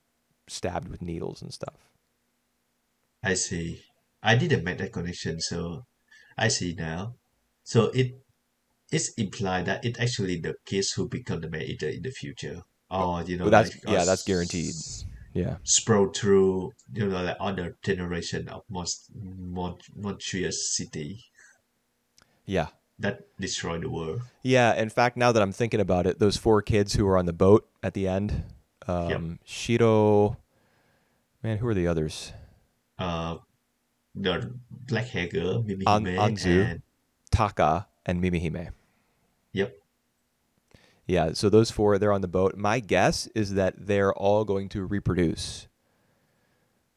stabbed with needles and stuff. I see. I didn't make that connection, so I see now. So it's implied that it actually the kids who become the man eater in the future, or But like that's guaranteed. Yeah. sprout through like other generation of monstrosity Yeah. that destroy the world. Yeah. In fact, now that I'm thinking about it, those four kids who were on the boat at the end, Yep. Shiro, man, who are the others? Uh, the black hair girl, Mimihime, Anzu, and Taka, and Mimihime. yep, Yeah. So those four, they're on the boat. My guess is that they're all going to reproduce.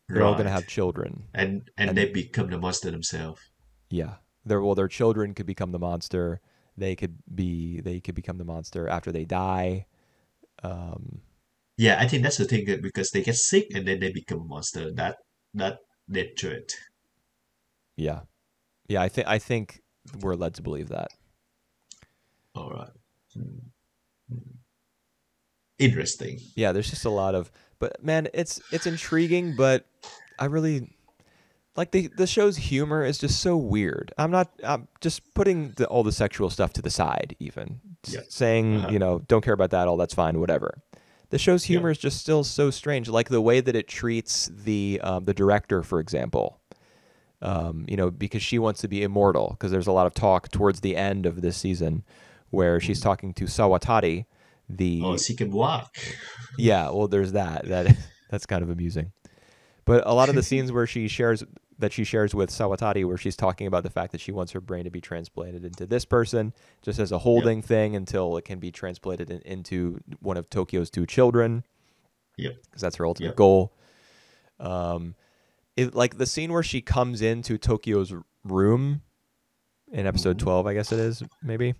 They're all going to right, have children. and they And become the monster themselves. yeah, their children could become the monster. They could become the monster after they die. Um, Yeah, I think that's the thing that because they get sick and then they become a monster. That they threat. yeah, yeah. I think we're led to believe that. All right. Hmm. Interesting. Yeah, there's just a lot of, but man, it's intriguing, but I really like the show's humor is just so weird. I'm just putting all the sexual stuff to the side, even Yep. saying, Uh-huh. don't care about that, all that's fine, whatever. The show's humor Yep. is just still so strange, like the way that it treats the director, for example. Because she wants to be immortal. Because there's a lot of talk towards the end of this season where she's Mm. talking to Sawatari, Oh, the she can walk. yeah. Well, there's that that's kind of amusing. But a lot of the scenes where she shares with Sawatari, where she's talking about the fact that she wants her brain to be transplanted into this person, just as a Yep. holding thing until it can be transplanted into one of Tokyo's two children, Yep. because that's her ultimate Yep. goal. Um, like the scene where she comes into Tokyo's room in episode Hmm. 12, I guess it is, maybe.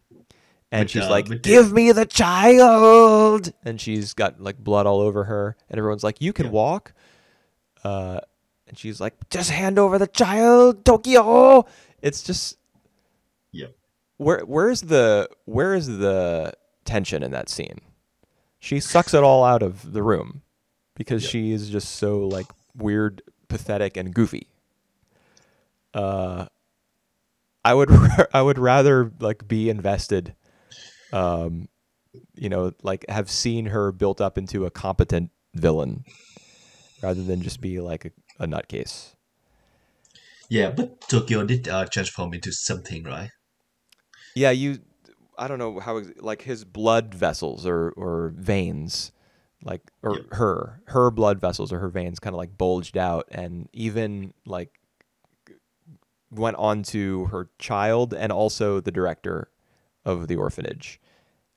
And she's like, With the "Give me the child!" And she's got like blood all over her, and everyone's like, "You can yep. walk." Uh, and she's like, "Just hand over the child, Tokyo." It's just Yep. where is the tension in that scene? She sucks it all out of the room because Yep. she is just so like weird, pathetic, and goofy. Uh, I would I would rather like be invested, um, like have seen her built up into a competent villain rather than just be like a nutcase. Yeah, but Tokyo did transform into something, right? Yeah, I don't know how like his blood vessels or veins, like or Yep. her blood vessels or her veins kind of like bulged out and even like went on to her child and also the director of the orphanage.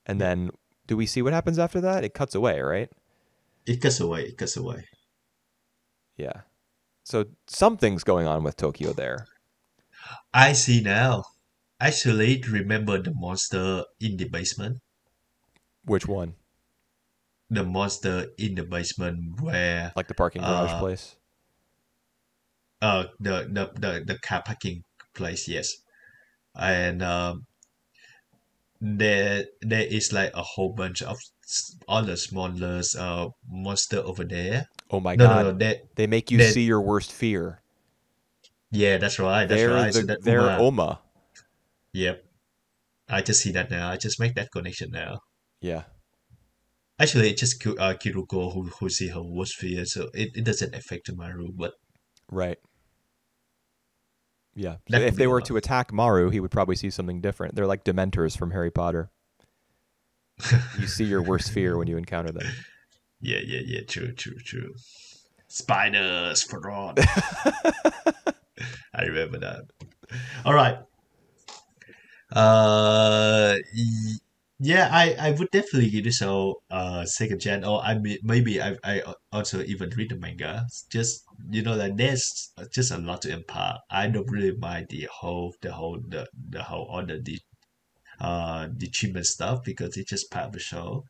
And Yep. then do we see what happens after that? It cuts away, right? It cuts away. It cuts away. Yeah. So something's going on with Tokyo there. I see now. Actually, remember the monster in the basement? Which one? The monster in the basement where Like the parking garage uh place? the car parking place, yes. And there is like a whole bunch of other smaller monster over there. Oh my No, no, god. no. That They make you that see your worst fear. yeah, that's right. That's They're right. So that they're Uma. Oma. Yep. I just see that now. I just make that connection now. Yeah. Actually, it's just Kiruko who see her worst fear, so it doesn't affect Maru. But Right. Yeah. So That if would be they a were lot. to attack Maru, he would probably see something different. They're like Dementors from Harry Potter. You see your worst fear when you encounter them. Yeah, yeah, yeah. True, true, true. Spiders for on. I remember that. All right. Yeah, I would definitely give this show second chance. Or maybe I also even read the manga. Just like there's just a lot to impart. I don't really mind the whole all the achievement stuff because it's just part of the show.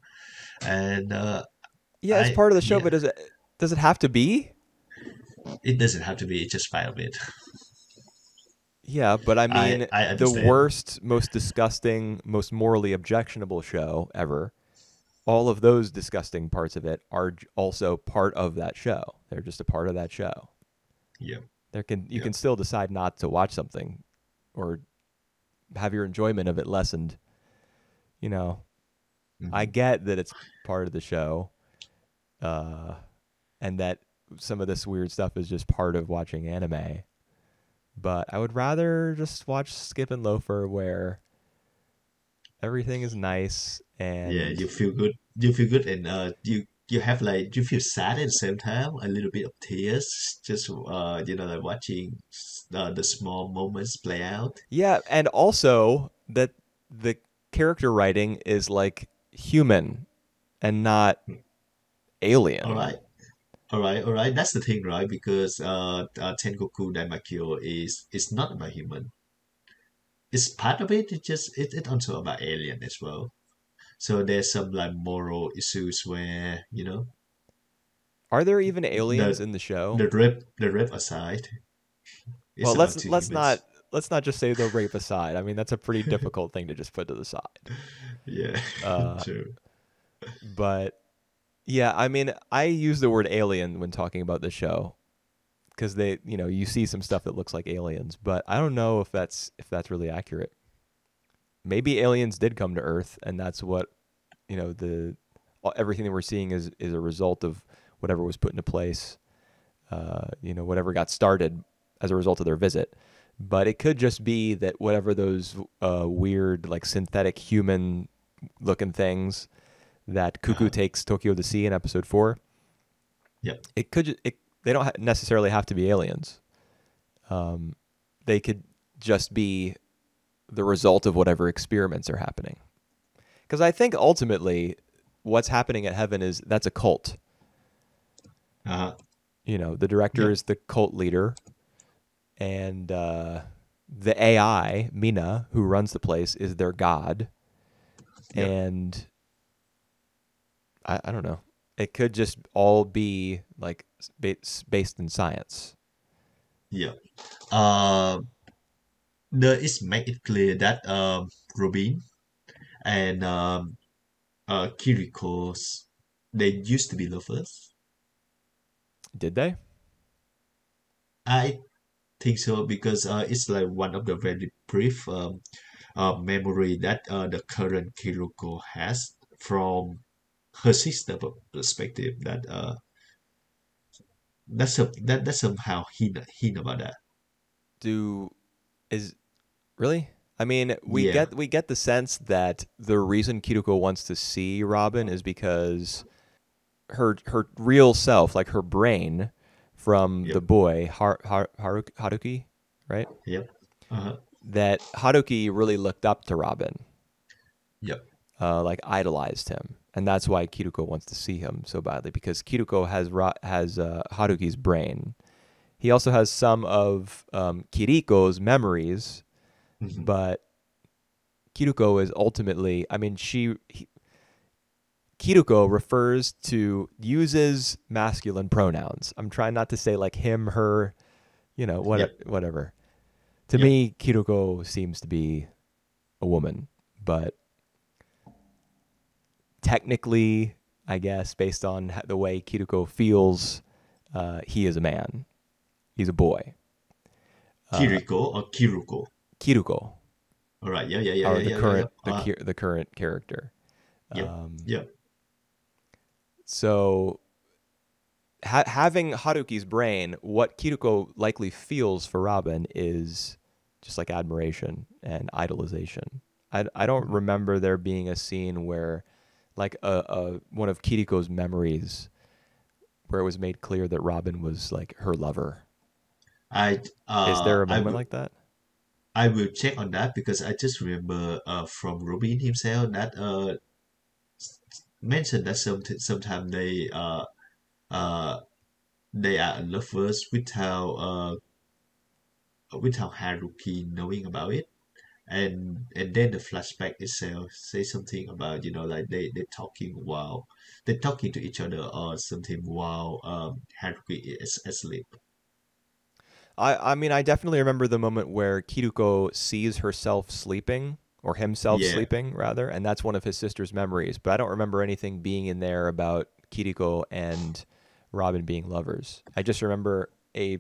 And Yeah, it's I part of the show, yeah, but does it have to be? it doesn't have to be. It's just part of it. Yeah, but I mean, I the understand. worst, most disgusting, most morally objectionable show ever, all of those disgusting parts of it are also part of that show. They're just a part of that show. Yeah, You yeah. can still decide not to watch something or have your enjoyment of it lessened. You know, I Hmm. get that it's part of the show, uh, and that some of this weird stuff is just part of watching anime. But I would rather just watch Skip and Loafer where everything is nice Yeah, and you feel good. You feel good, and you have like you feel sad at the same time, a little bit of tears, just like watching the small moments play out. yeah, and also that the character writing is like human and not All alien. right, all right, all right. That's the thing, right? Because Tengoku Daimakyou is not about human. It's part of it. It also about alien as well. So there's some like moral issues where Are there even aliens the in the show? the rape aside, Well, it's about two humans. let's not just say the rape aside. I mean, that's a pretty difficult thing to just put to the side. Yeah, Uh, true. but yeah, I mean, I use the word alien when talking about the show because you see some stuff that looks like aliens, but I don't know if that's really accurate. Maybe aliens did come to Earth, and that's what the everything that we're seeing is a result of whatever was put into place. Whatever got started as a result of their visit. But it could just be that whatever those weird, like synthetic human looking things that Cuckoo Uh-huh. takes Tokyo to see in episode 4, Yep. they don't necessarily have to be aliens. Um, they could just be the result of whatever experiments are happening. Because I think ultimately, what's happening at Heaven is that's a cult. Uh-huh. The director Yep. is the cult leader, and the AI Mina, who runs the place, is their god. Yep. And I don't know. It could just all be like based in science. Yep. Um, it's make it clear that Robin and Kiriko's they used to be lovers. Did they? I think so because it's like one of the very brief memory that the current Kiriko has from her sister perspective that somehow hint about that. Do is really? I mean, Yeah. we get the sense that the reason Kiriko wants to see Robin is because her real self, like her brain from the Yep. boy Haruki, right? Yep. Uh-huh. That Haruki really looked up to Robin, Yep. like idolized him, and that's why Kiruko wants to see him so badly because Kiruko has Haruki's brain. He also has some of Kiriko's memories, Hmm. but Kiruko is ultimately, I mean, Kiruko uses masculine pronouns. I'm trying not to say like him, her, Yep. whatever. To Yep. me, Kiruko seems to be a woman, but technically, I guess, based on the way Kiruko feels, he is a man. He's a boy. Uh, Kiriko or Kiruko. Kiruko, All right. Yeah. Yeah. Yeah. or Yeah. Yeah. Yeah. Yeah. the current character. Yep. Um, Yep. so having Haruki's brain, what Kiriko likely feels for Robin is just like admiration and idolization. I don't remember there being a scene where, like, a one of Kiriko's memories where it was made clear that Robin was like her lover. I Is there a I moment will like that? I will check on that because I just remember from Robin himself that mentioned that sometimes uh they are lovers without Haruki knowing about it. And then the flashback itself say something about, like they talking while they're talking to each other or something while Haruki is asleep. I mean, I definitely remember the moment where Kiruko sees herself sleeping, or himself Yeah, sleeping rather, and that's one of his sister's memories. But I don't remember anything being in there about Kiriko and Robin being lovers. I just remember a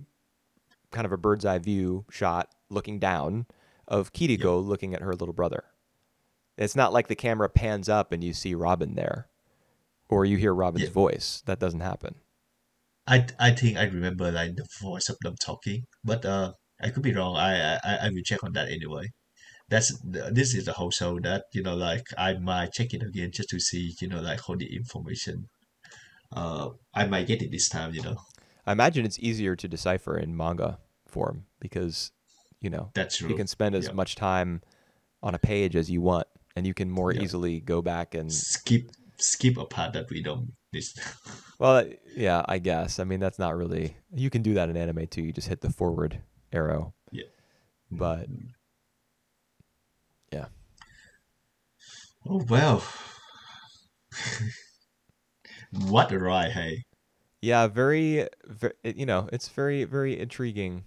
kind of a bird's eye view shot looking down of yep, Kiriko looking at her little brother. It's not like the camera pans up and you see Robin there, or you hear Robin's yeah. voice. That doesn't happen. I think I remember like the voice of them talking, but I could be wrong. I will check on that anyway. This is the whole show that, like I might check it again just to see, like all the information. I might get it this time. I imagine it's easier to decipher in manga form because, you know, That's you true. can spend as Yeah, much time on a page as you want, and you can more yeah. easily go back and, Skip a part that we don't this. well, yeah, I guess. I mean, that's not really, you can do that in anime too. You just hit the forward arrow. Yeah. But Mhm. yeah. Oh well, what a ride, hey. Yeah, you know, it's very, very intriguing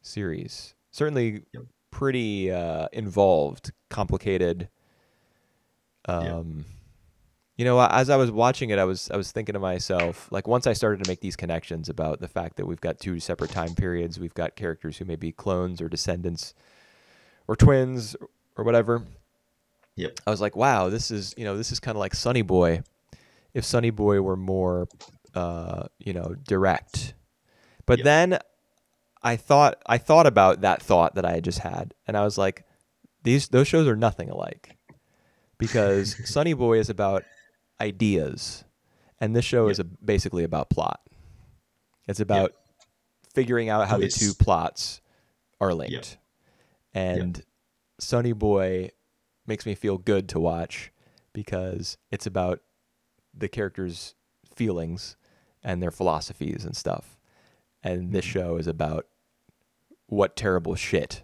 series. Certainly Yep, pretty involved, complicated. yep, Um, You know, as I was watching it, I was thinking to myself, like once I started to make these connections about the fact that we've got two separate time periods, we've got characters who may be clones or descendants or twins or whatever. yep, I was like, wow, this is kind of like Sunny Boy. If Sunny Boy were more, direct. But yep. then I thought about that thought that I had just had, and I was like, those shows are nothing alike because Sunny Boy is about ideas, and this show is Yep, basically about plot. It's yep. about figuring out how the two Twist. plots are Yep, linked. yep, And Sunny Boy makes me feel good to watch because it's about the characters' feelings and their philosophies and stuff. And this mhm, show is about what terrible shit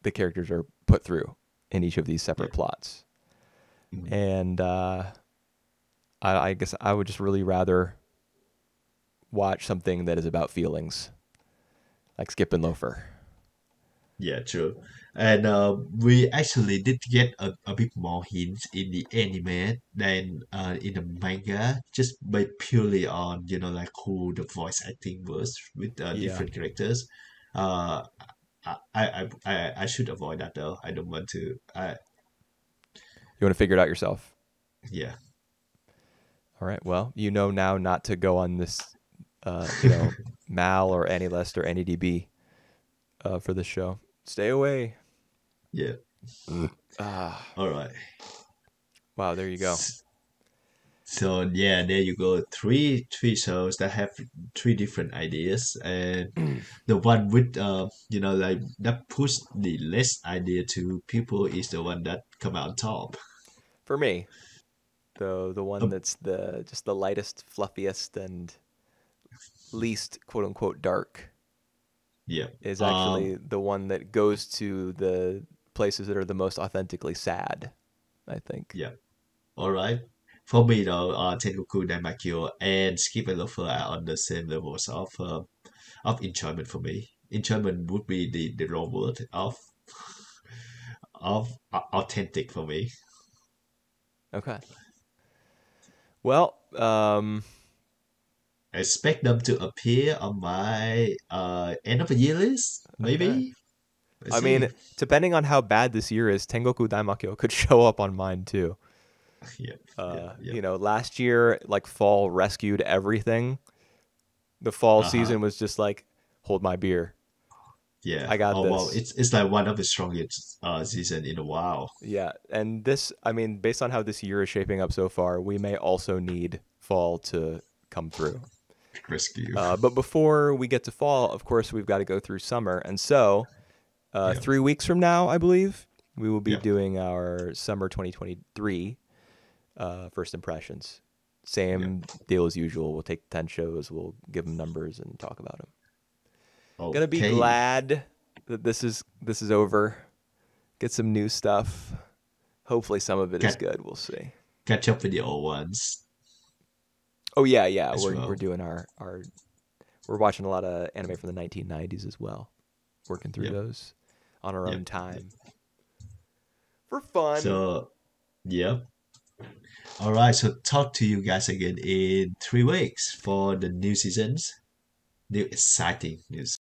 the characters are put through in each of these separate yep, plots. mhm. And I guess I would just really rather watch something that is about feelings, like Skip and Loafer. Yeah, true. And we actually did get a bit more hints in the anime than in the manga, just by purely on, like who the voice acting was with Yeah. different characters. Uh, I should avoid that though. I don't want to. You want to figure it out yourself. Yeah. All right. Well, you know now not to go on this, Mal or AnyList or AnyDB for this show. Stay away. Yeah. Ah, All right. wow. There you go. So yeah, there you go. Three shows that have three different ideas, and the one with like that push the less idea to people is the one that come out on top. For me, the one Uh, that's the just the lightest, fluffiest, and least quote unquote dark yeah. is actually the one that goes to the places that are the most authentically sad, I think. Yeah. All right. For me though, Tengoku Daimakyou and Skip and Loafer are on the same levels of enjoyment for me. Enjoyment would be the wrong word of authentic for me. Okay. Well, I expect them to appear on my end of the year list, okay. maybe. Let's I mean, see. depending on how bad this year is, Tengoku Daimakyou could show up on mine too. Yep. Yep. Yep. Last year, like fall rescued everything. The fall Uh-huh. season was just like, hold my beer. Yeah. I got Oh wow. this. It's like one of the strongest season in a while. Yeah. And this, I mean, based on how this year is shaping up so far, we may also need fall to come through. Rescue. But before we get to fall, of course, we've got to go through summer. And so, Yep. 3 weeks from now, I believe, we will be Yep. doing our summer 2023 first impressions. Yep. Same deal as usual. We'll take 10 shows, we'll give them numbers and talk about them. Gonna be Okay. glad that this is over. Get some new stuff. Hopefully some of it is Catch good. We'll see. catch up with the old ones Oh yeah, yeah. as We're well. doing our we're watching a lot of anime from the 1990s as well. Working through Yep. those on our Yep. own Yep. time for fun. So yep. All right. So talk to you guys again in 3 weeks for the new seasons. New exciting news.